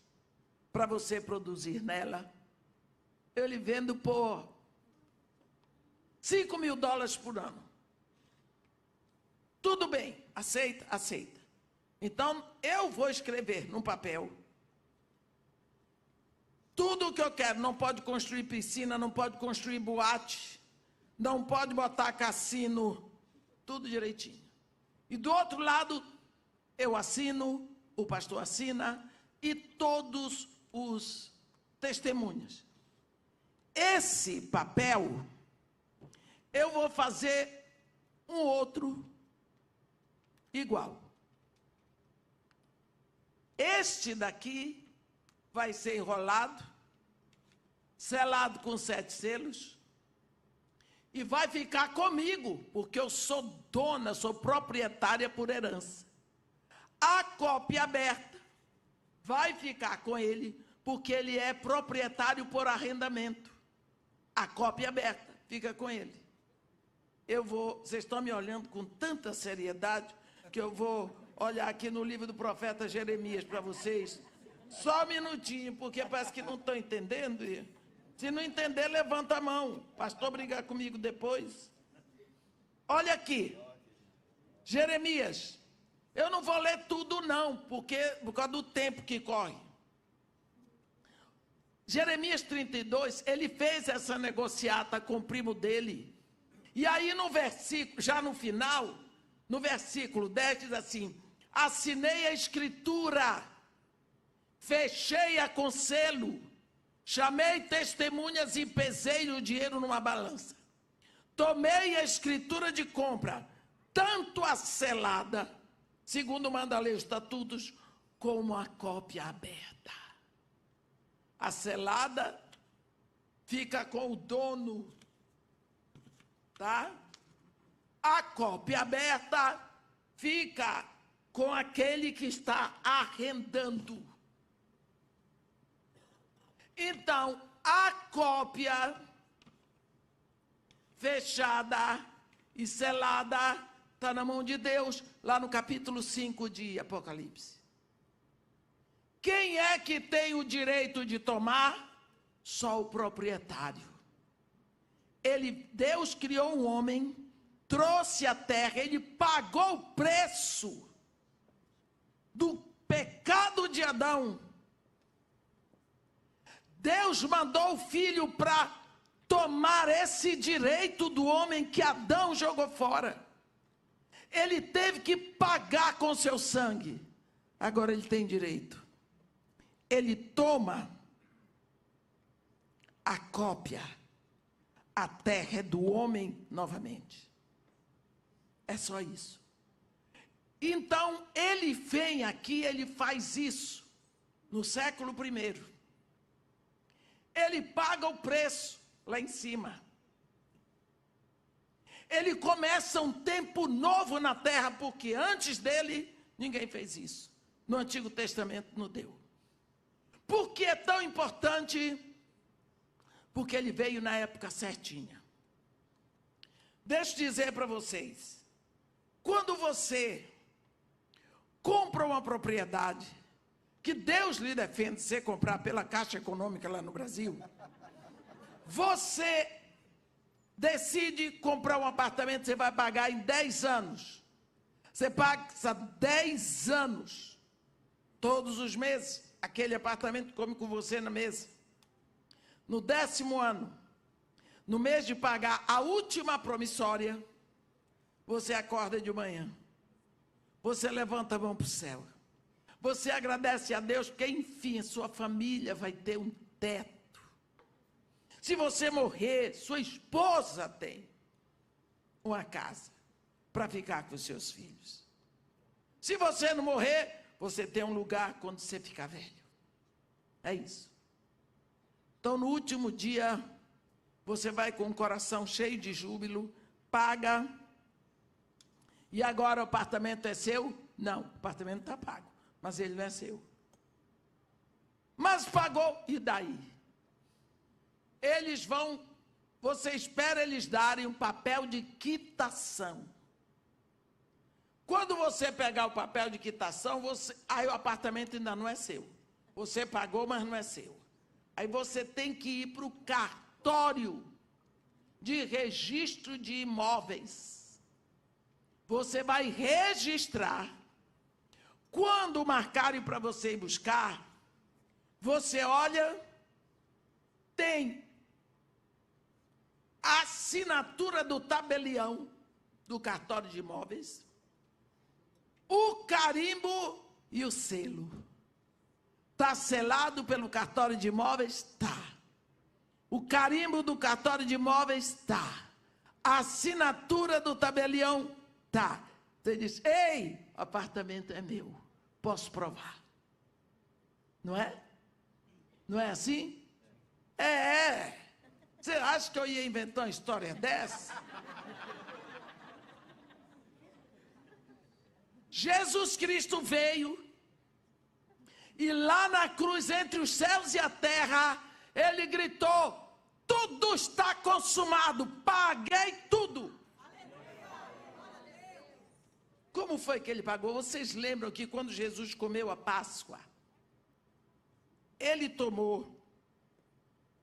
para você produzir nela, eu lhe vendo por $5.000 por ano. Tudo bem, aceita? Aceita. Então, eu vou escrever num papel tudo o que eu quero. Não pode construir piscina, não pode construir boate, não pode botar cassino, tudo direitinho. E do outro lado, eu assino, o pastor assina, e todos os testemunhas. Esse papel, eu vou fazer um outro igual. Este daqui vai ser enrolado, selado com 7 selos, e vai ficar comigo, porque eu sou dona, sou proprietária por herança. A cópia aberta vai ficar com ele, porque ele é proprietário por arrendamento. A cópia aberta fica com ele. Vocês estão me olhando com tanta seriedade, que eu vou olhar aqui no livro do profeta Jeremias para vocês. Só um minutinho, porque parece que não estão entendendo. Se não entender, levanta a mão. Pastor brigar comigo depois. Olha aqui. Jeremias. Eu não vou ler tudo não, por causa do tempo que corre. Jeremias 32, ele fez essa negociata com o primo dele. E aí no versículo, já no final, no versículo 10 diz assim: assinei a escritura, fechei-a com selo, chamei testemunhas e pesei o dinheiro numa balança. Tomei a escritura de compra, tanto a selada, segundo manda a lei os estatutos, como a cópia aberta. A selada fica com o dono, tá? A cópia aberta fica com aquele que está arrendando. Então, a cópia fechada e selada está na mão de Deus, lá no capítulo 5 de Apocalipse. Quem é que tem o direito de tomar? Só o proprietário. Deus criou um homem, trouxe a terra, ele pagou o preço do pecado de Adão. Deus mandou o filho para tomar esse direito do homem que Adão jogou fora. Ele teve que pagar com seu sangue. Agora ele tem direito. Ele toma a cópia. A terra é do homem novamente. É só isso. Então, ele vem aqui, ele faz isso no século I. Ele paga o preço lá em cima. Ele começa um tempo novo na terra, porque antes dele, ninguém fez isso. No Antigo Testamento não deu. Por que é tão importante? Porque ele veio na época certinha. Deixa eu dizer para vocês. Quando você compra uma propriedade, que Deus lhe defende você comprar pela Caixa Econômica lá no Brasil, você decide comprar um apartamento, você vai pagar em 10 anos. Você passa 10 anos, todos os meses, aquele apartamento come com você na mesa. No 10º ano, no mês de pagar a última promissória, você acorda de manhã, você levanta a mão para o céu, você agradece a Deus, porque enfim, sua família vai ter um teto. Se você morrer, sua esposa tem uma casa para ficar com os seus filhos. Se você não morrer, você tem um lugar quando você ficar velho. É isso. Então, no último dia, você vai com o coração cheio de júbilo, paga, e agora o apartamento é seu? Não, o apartamento está pago, mas ele não é seu. Mas pagou, e daí? Eles vão, você espera eles darem um papel de quitação. Quando você pegar o papel de quitação, aí o apartamento ainda não é seu. Você pagou, mas não é seu. Aí você tem que ir para o cartório de registro de imóveis. Você vai registrar. Quando marcarem para você ir buscar, você olha, tem a assinatura do tabelião do cartório de imóveis, o carimbo e o selo. Está selado pelo cartório de imóveis? Tá. O carimbo do cartório de imóveis? Tá. A assinatura do tabelião? Tá. Você diz, ei, o apartamento é meu, posso provar. Não é? Não é assim? É. Você acha que eu ia inventar uma história dessa? Jesus Cristo veio, e lá na cruz, entre os céus e a terra, ele gritou, tudo está consumado, paguei tudo. Como foi que ele pagou? Vocês lembram que quando Jesus comeu a Páscoa, ele tomou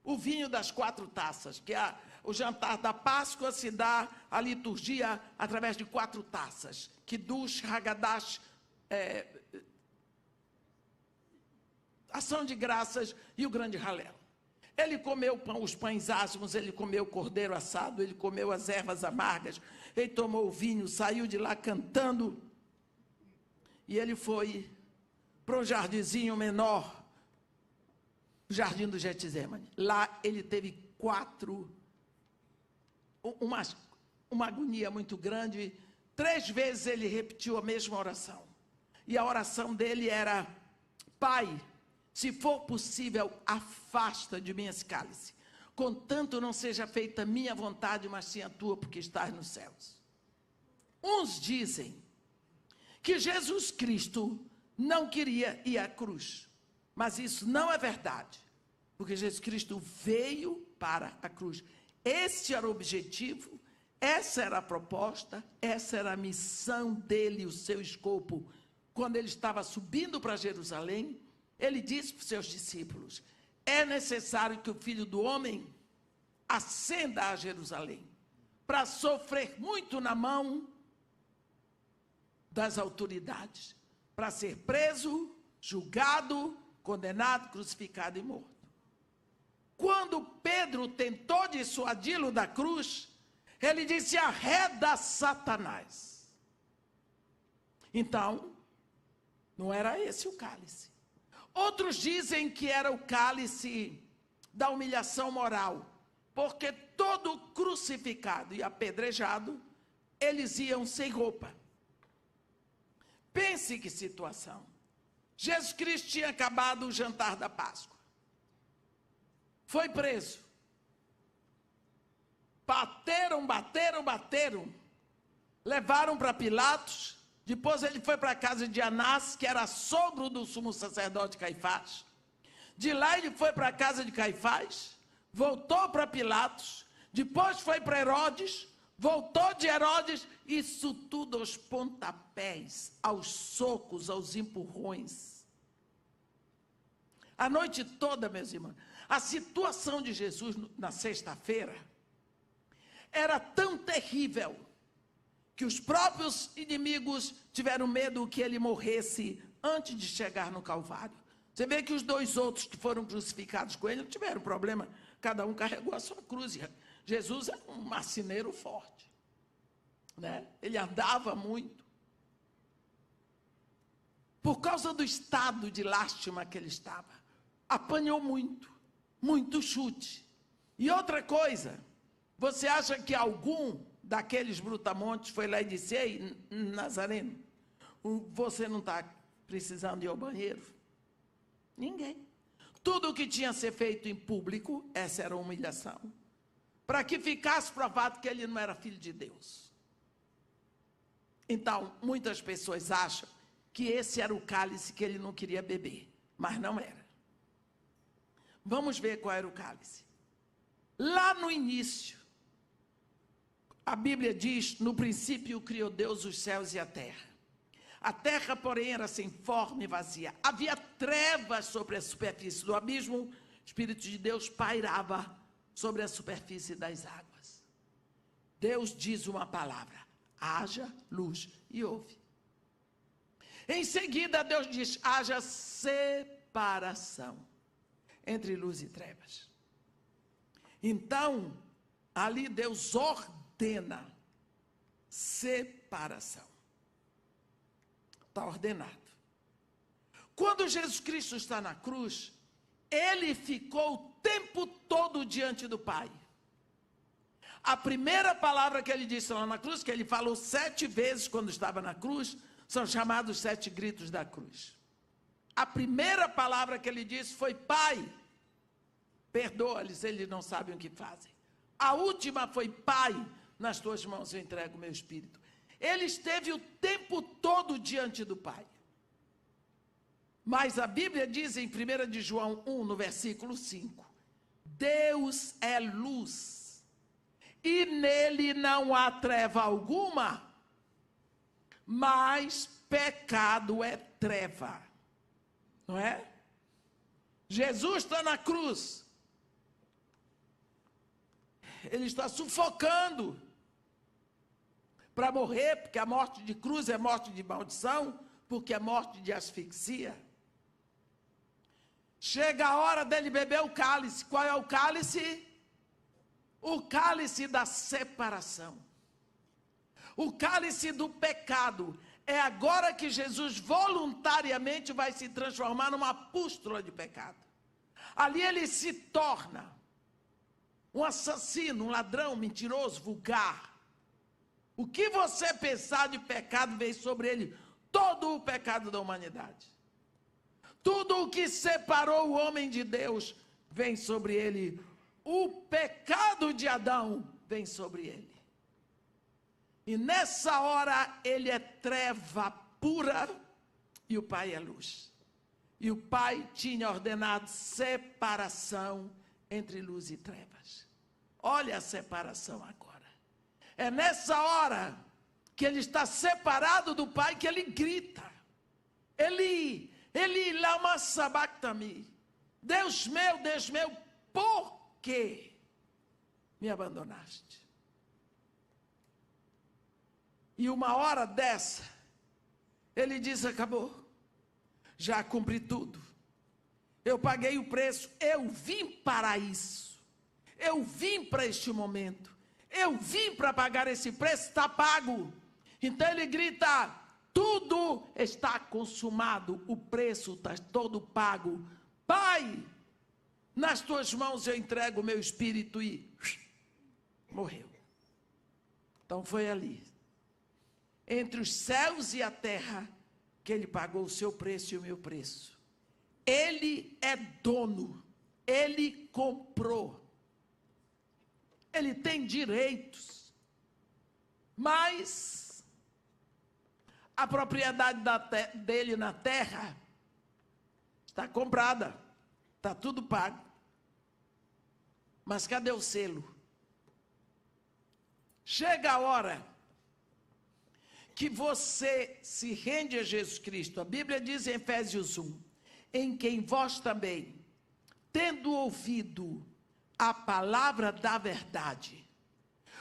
o vinho das 4 taças, que o jantar da Páscoa se dá a liturgia através de 4 taças, Kiddush, Hagadash, ação de graças e o grande Halel. Ele comeu os pães asmos, ele comeu o cordeiro assado, ele comeu as ervas amargas, ele tomou o vinho, saiu de lá cantando, e ele foi para um jardinzinho menor, o jardim do Getsemane. Lá ele teve uma agonia muito grande. 3 vezes ele repetiu a mesma oração. E a oração dele era, Pai, se for possível, afasta de mim esse cálice. Contanto não seja feita a minha vontade, mas sim a tua, porque estás nos céus. Uns dizem que Jesus Cristo não queria ir à cruz. Mas isso não é verdade, porque Jesus Cristo veio para a cruz. Esse era o objetivo, essa era a proposta, essa era a missão dele, o seu escopo. Quando ele estava subindo para Jerusalém, ele disse para os seus discípulos, é necessário que o Filho do Homem ascenda a Jerusalém, para sofrer muito na mão das autoridades, para ser preso, julgado, condenado, crucificado e morto. Quando Pedro tentou dissuadi-lo da cruz, ele disse, arreda Satanás. Então, não era esse o cálice. Outros dizem que era o cálice da humilhação moral, porque todo crucificado e apedrejado, eles iam sem roupa. Pense que situação. Jesus Cristo tinha acabado o jantar da Páscoa. Foi preso. Bateram. Levaram para Pilatos. Depois ele foi para a casa de Anás, que era sogro do sumo sacerdote Caifás. De lá ele foi para a casa de Caifás. Voltou para Pilatos. Depois foi para Herodes. Voltou de Herodes. Isso tudo aos pontapés, aos socos, aos empurrões. A noite toda, meus irmãos, a situação de Jesus na sexta-feira era tão terrível que os próprios inimigos tiveram medo que ele morresse antes de chegar no Calvário. Você vê que os 2 outros que foram crucificados com ele não tiveram problema, cada um carregou a sua cruz. Jesus era um marceneiro forte, né? Ele andava muito. Por causa do estado de lástima que ele estava, apanhou muito chute. E outra coisa, você acha que algum daqueles brutamontes foi lá e disse, ei, Nazareno, você não está precisando ir ao banheiro? Ninguém. Tudo o que tinha a ser feito em público, essa era a humilhação, para que ficasse provado que ele não era filho de Deus. Então, muitas pessoas acham que esse era o cálice que ele não queria beber, mas não era. Vamos ver qual era o cálice. Lá no início, a Bíblia diz, no princípio criou Deus os céus e a terra. A terra, porém, era sem forma e vazia. Havia trevas sobre a superfície do abismo. O Espírito de Deus pairava sobre a superfície das águas. Deus diz uma palavra: haja luz, e houve. Em seguida, Deus diz: haja separação entre luz e trevas. Então, ali Deus ordena separação. Está ordenado. Quando Jesus Cristo está na cruz, ele ficou o tempo todo diante do Pai. A primeira palavra que ele disse lá na cruz, que ele falou 7 vezes quando estava na cruz, são chamados 7 gritos da cruz. A primeira palavra que ele disse foi: Pai, perdoa-lhes, eles não sabem o que fazem. A última foi: Pai, nas tuas mãos eu entrego o meu espírito. Ele esteve o tempo todo diante do Pai. Mas a Bíblia diz em 1 de João 1, no versículo 5, Deus é luz, e nele não há treva alguma, mas pecado é treva. Não é? Jesus está na cruz. Ele está sufocando para morrer, porque a morte de cruz é morte de maldição, porque é morte de asfixia. Chega a hora dele beber o cálice. Qual é o cálice? O cálice da separação. O cálice do pecado. É agora que Jesus voluntariamente vai se transformar numa pústula de pecado. Ali ele se torna um assassino, um ladrão, mentiroso, vulgar. O que você pensar de pecado veio sobre ele todo o pecado da humanidade. Tudo o que separou o homem de Deus vem sobre ele. O pecado de Adão vem sobre ele. E nessa hora ele é treva pura e o Pai é luz. E o Pai tinha ordenado separação entre luz e trevas. Olha a separação agora. É nessa hora que ele está separado do Pai que ele grita: Eli, lama sabachthani. Deus meu, por que me abandonaste? E uma hora dessa, ele diz: acabou, já cumpri tudo, eu paguei o preço, eu vim para isso, eu vim para este momento, eu vim para pagar esse preço, está pago. Então ele grita: tudo está consumado, o preço está todo pago. Pai, nas tuas mãos eu entrego o meu espírito, e morreu. Então foi ali, entre os céus e a terra, que ele pagou o seu preço e o meu preço. Ele é dono, ele comprou, ele tem direitos, mas a propriedade dele na terra está comprada, está tudo pago. Mas cadê o selo? Chega a hora que você se rende a Jesus Cristo. A Bíblia diz em Efésios 1, em quem vós também, tendo ouvido a palavra da verdade,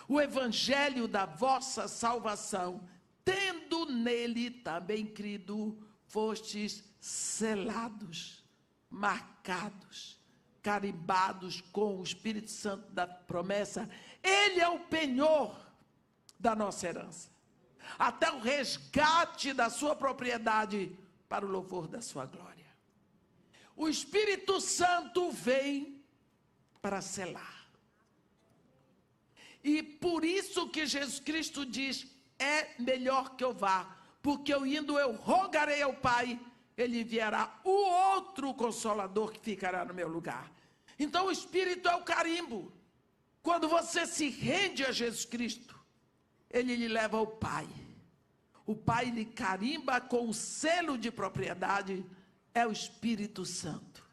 o evangelho da vossa salvação, tendo nele também crido, fostes selados, marcados, carimbados com o Espírito Santo da promessa. Ele é o penhor da nossa herança, até o resgate da sua propriedade, para o louvor da sua glória. O Espírito Santo vem para selar. E por isso que Jesus Cristo diz: é melhor que eu vá, porque eu indo eu rogarei ao Pai, ele enviará o outro Consolador que ficará no meu lugar. Então o Espírito é o carimbo. Quando você se rende a Jesus Cristo, ele lhe leva ao Pai. O Pai lhe carimba com o selo de propriedade, é o Espírito Santo.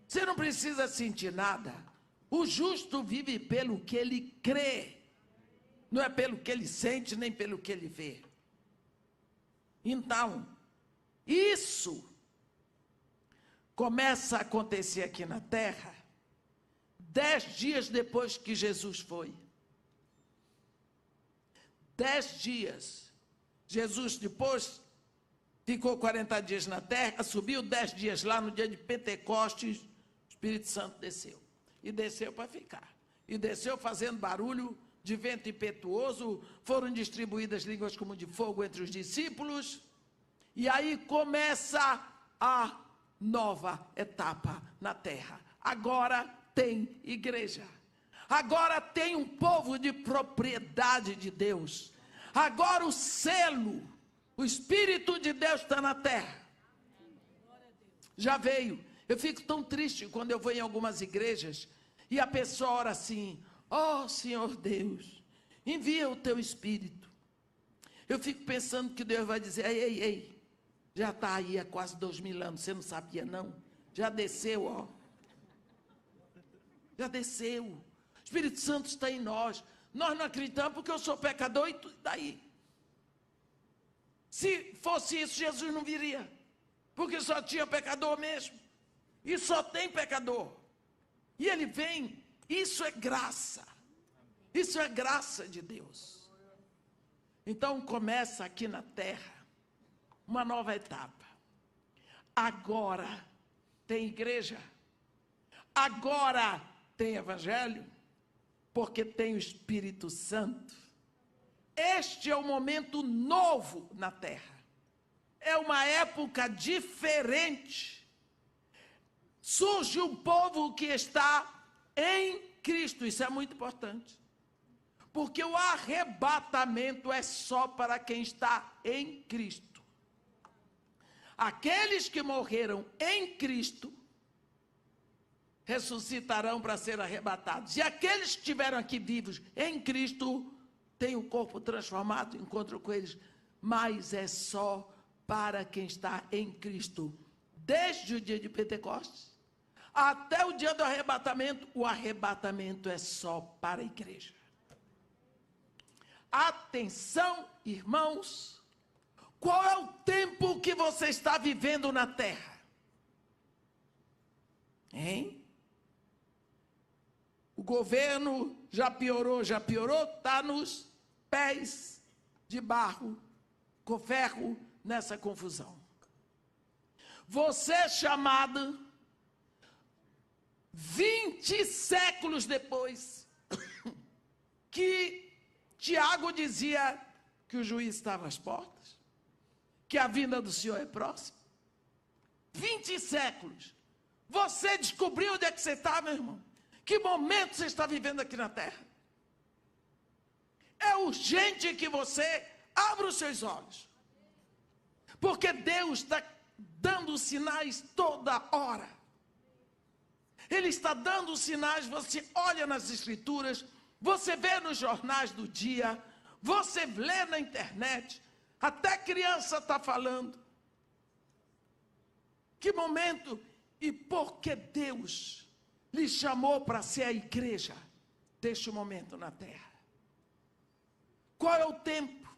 Você não precisa sentir nada. O justo vive pelo que ele crê. Não é pelo que ele sente, nem pelo que ele vê. Então, Isso começa a acontecer aqui na terra 10 dias depois que Jesus foi. 10 dias. Jesus depois ficou 40 dias na terra, subiu 10 dias lá, no dia de Pentecostes, o Espírito Santo desceu. E desceu para ficar. E desceu fazendo barulho de vento impetuoso, foram distribuídas línguas como de fogo entre os discípulos, e aí começa a nova etapa na terra. Agora tem igreja. Agora tem um povo de propriedade de Deus. Agora o selo, o Espírito de Deus está na terra. Já veio. Eu fico tão triste quando eu vou em algumas igrejas e a pessoa ora assim: ó Senhor Deus, envia o teu Espírito. Eu fico pensando que Deus vai dizer: ei, já está aí há quase 2000 anos, você não sabia não? Já desceu, ó. Já desceu. O Espírito Santo está em nós. Nós não acreditamos porque eu sou pecador e daí? Se fosse isso, Jesus não viria. Porque só tinha pecador mesmo. E só tem pecador. E ele vem. Isso é graça. Isso é graça de Deus. Então começa aqui na terra uma nova etapa. Agora tem igreja. Agora tem evangelho. Porque tem o Espírito Santo. Este é um momento novo na terra. É uma época diferente. Surge um povo que está em Cristo. Isso é muito importante. Porque o arrebatamento é só para quem está em Cristo. Aqueles que morreram em Cristo ressuscitarão para ser arrebatados. E aqueles que estiveram aqui vivos em Cristo têm o corpo transformado, encontram com eles. Mas é só para quem está em Cristo. Desde o dia de Pentecostes até o dia do arrebatamento, o arrebatamento é só para a igreja. Atenção, irmãos, qual é o tempo que você está vivendo na terra? Hein? O governo já piorou, está nos pés de barro, com ferro, nessa confusão. Você é chamado 20 séculos depois que Tiago dizia que o juiz estava às portas, que a vinda do Senhor é próxima. 20 séculos. Você descobriu onde é que você está, meu irmão? Que momento você está vivendo aqui na terra? É urgente que você abra os seus olhos. Porque Deus está dando sinais toda hora. Ele está dando sinais, você olha nas escrituras, você vê nos jornais do dia, você lê na internet, até criança está falando. Que momento e por que Deus lhe chamou para ser a igreja deste momento na terra? Qual é o tempo?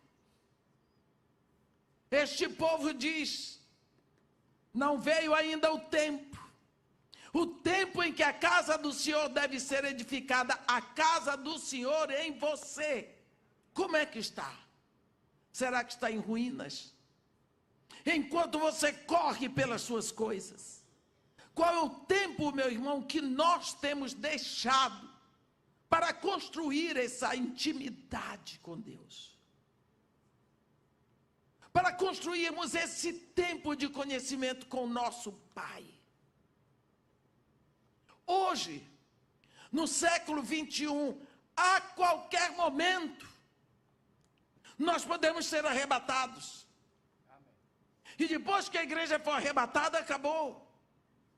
Este povo diz: não veio ainda o tempo em que a casa do Senhor deve ser edificada, a casa do Senhor em você. Como é que está? Será que está em ruínas? Enquanto você corre pelas suas coisas. Qual é o tempo, meu irmão, que nós temos deixado para construir essa intimidade com Deus? Para construirmos esse tempo de conhecimento com o nosso Pai. Hoje, no século 21, a qualquer momento, nós podemos ser arrebatados. E depois que a igreja for arrebatada, acabou.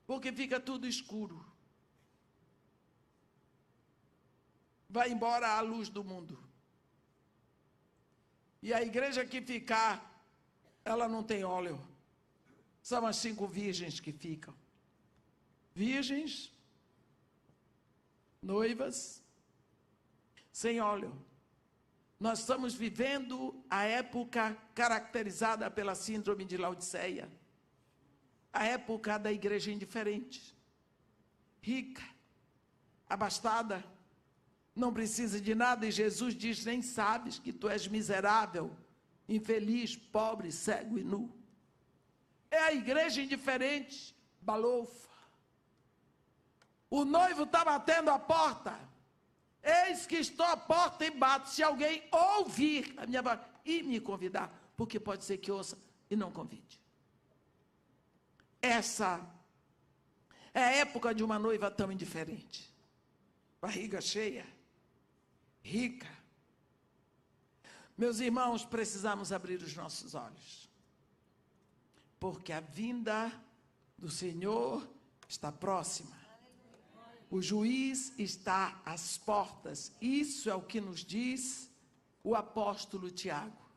Porque fica tudo escuro. Vai embora a luz do mundo. E a igreja que ficar, ela não tem óleo. São as 5 virgens que ficam. Virgens, noivas, sem óleo. Nós estamos vivendo a época caracterizada pela síndrome de Laodiceia. A época da igreja indiferente, rica, abastada, não precisa de nada, e Jesus diz: nem sabes que tu és miserável, infeliz, pobre, cego e nu. É a igreja indiferente, balofa. O noivo está batendo a porta. Eis que estou à porta e bato. Se alguém ouvir a minha voz e me convidar, porque pode ser que ouça e não convide. Essa é a época de uma noiva tão indiferente. Barriga cheia, rica. Meus irmãos, precisamos abrir os nossos olhos, porque a vinda do Senhor está próxima. O juiz está às portas. Isso é o que nos diz o apóstolo Tiago.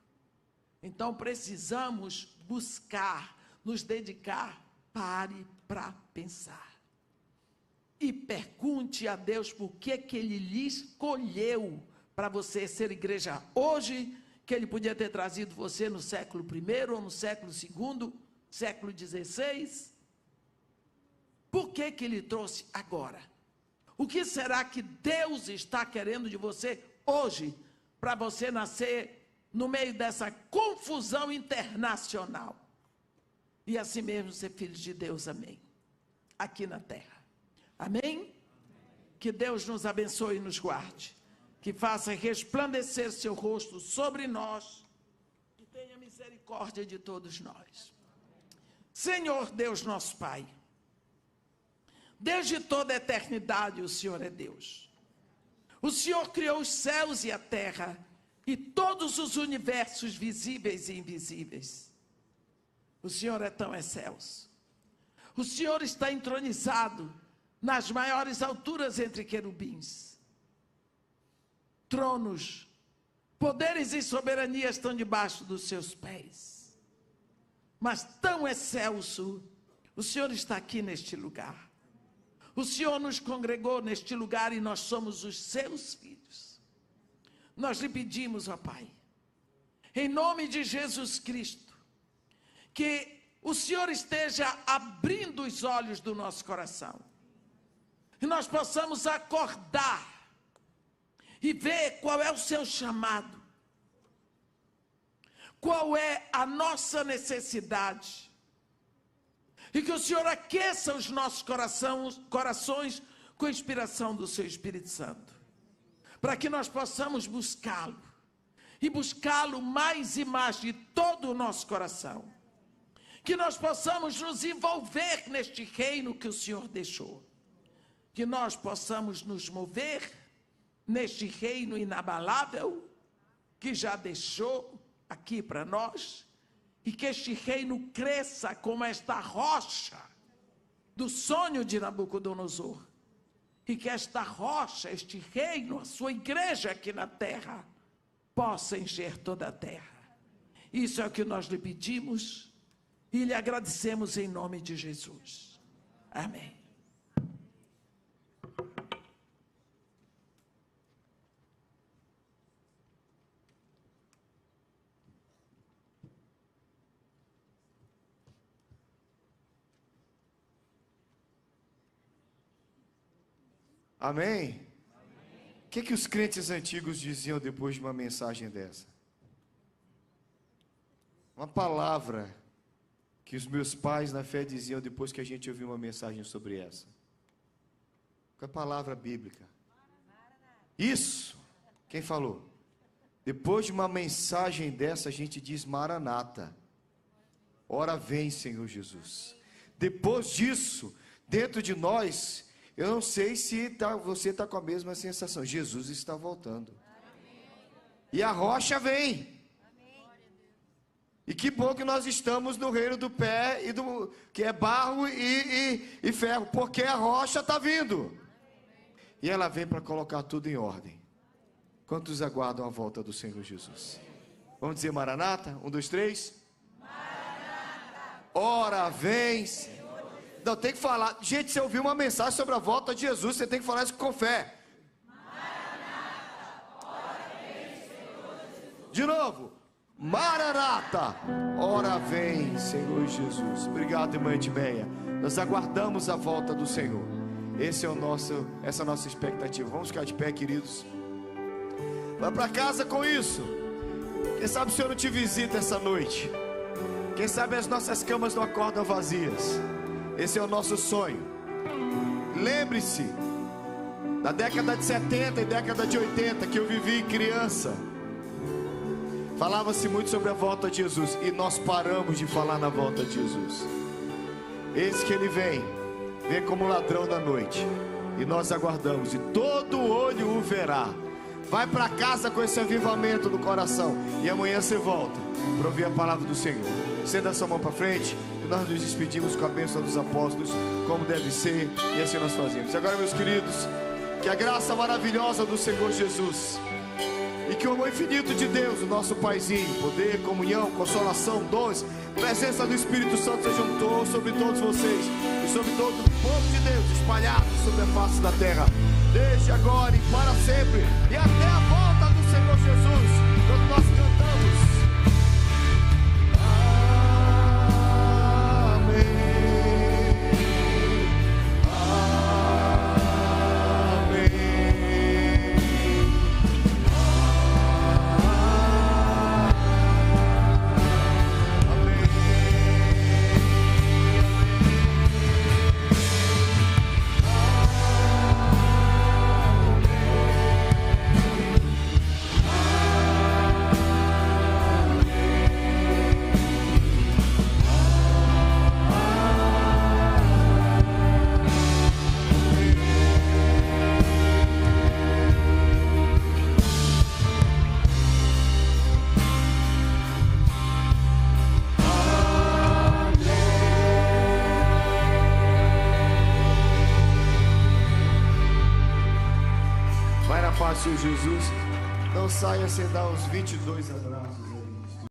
Então precisamos buscar, nos dedicar. Pare para pensar. E pergunte a Deus por que Ele lhe escolheu para você ser igreja hoje, que Ele podia ter trazido você no século I ou no século II, século XVI. Por que Ele trouxe agora? O que será que Deus está querendo de você hoje, para você nascer no meio dessa confusão internacional? E assim mesmo ser filho de Deus, amém. Aqui na terra, amém? Que Deus nos abençoe e nos guarde, que faça resplandecer seu rosto sobre nós, e tenha misericórdia de todos nós. Senhor Deus nosso Pai, desde toda a eternidade o Senhor é Deus. O Senhor criou os céus e a terra, e todos os universos visíveis e invisíveis. O Senhor é tão excelso. O Senhor está entronizado nas maiores alturas entre querubins. Tronos, poderes e soberania estão debaixo dos seus pés. Mas tão excelso, o Senhor está aqui neste lugar. O Senhor nos congregou neste lugar e nós somos os seus filhos. Nós lhe pedimos, ó Pai, em nome de Jesus Cristo, que o Senhor esteja abrindo os olhos do nosso coração, e nós possamos acordar e ver qual é o seu chamado, qual é a nossa necessidade, e que o Senhor aqueça os nossos corações com a inspiração do seu Espírito Santo, para que nós possamos buscá-lo, e buscá-lo mais e mais de todo o nosso coração. Que nós possamos nos envolver neste reino que o Senhor deixou. Que nós possamos nos mover neste reino inabalável que já deixou aqui para nós. E que este reino cresça como esta rocha do sonho de Nabucodonosor. E que esta rocha, este reino, a sua igreja aqui na terra, possa encher toda a terra. Isso é o que nós lhe pedimos. E lhe agradecemos em nome de Jesus. Amém. Amém? O que os crentes antigos diziam depois de uma mensagem dessa? Uma palavra que os meus pais na fé diziam depois que a gente ouviu uma mensagem sobre essa. Qual é a palavra bíblica? Isso! Quem falou? Depois de uma mensagem dessa, a gente diz Maranata. Ora vem, Senhor Jesus. Depois disso, dentro de nós, eu não sei se você está com a mesma sensação. Jesus está voltando. E a rocha vem. E que bom que nós estamos no reino do pé, que é barro e ferro, porque a rocha está vindo. E ela vem para colocar tudo em ordem. Quantos aguardam a volta do Senhor Jesus? Vamos dizer Maranata? 1, 2, 3. Maranata. Ora vem, Senhor. Não, tem que falar. Gente, você ouviu uma mensagem sobre a volta de Jesus, você tem que falar isso com fé. Maranata. Ora vem, Senhor De novo. Maranata. Ora vem, Senhor Jesus. Obrigado, irmã Edmeia. Nós aguardamos a volta do Senhor. Essa é a nossa expectativa. Vamos ficar de pé, queridos. Vai para casa com isso. Quem sabe o Senhor não te visita essa noite. Quem sabe as nossas camas não acordam vazias. Esse é o nosso sonho. Lembre-se da década de 70 e década de 80 que eu vivi criança. Falava-se muito sobre a volta de Jesus, e nós paramos de falar na volta de Jesus. Eis que ele vem como ladrão da noite, e nós aguardamos, e todo olho o verá. Vai para casa com esse avivamento no coração, e amanhã você volta para ouvir a palavra do Senhor. Estenda a sua mão para frente, e nós nos despedimos com a bênção dos apóstolos, como deve ser, e assim nós fazemos. Agora, meus queridos, que a graça maravilhosa do Senhor Jesus, e que o amor infinito de Deus, o nosso Paizinho, poder, comunhão, consolação, dons, presença do Espírito Santo sejam sobre todos vocês e sobre todo o povo de Deus espalhado sobre a face da terra, desde agora e para sempre, e até a volta do Senhor Jesus, quando nós cantamos. Senhor Jesus, não saia sem dar os 22 abraços.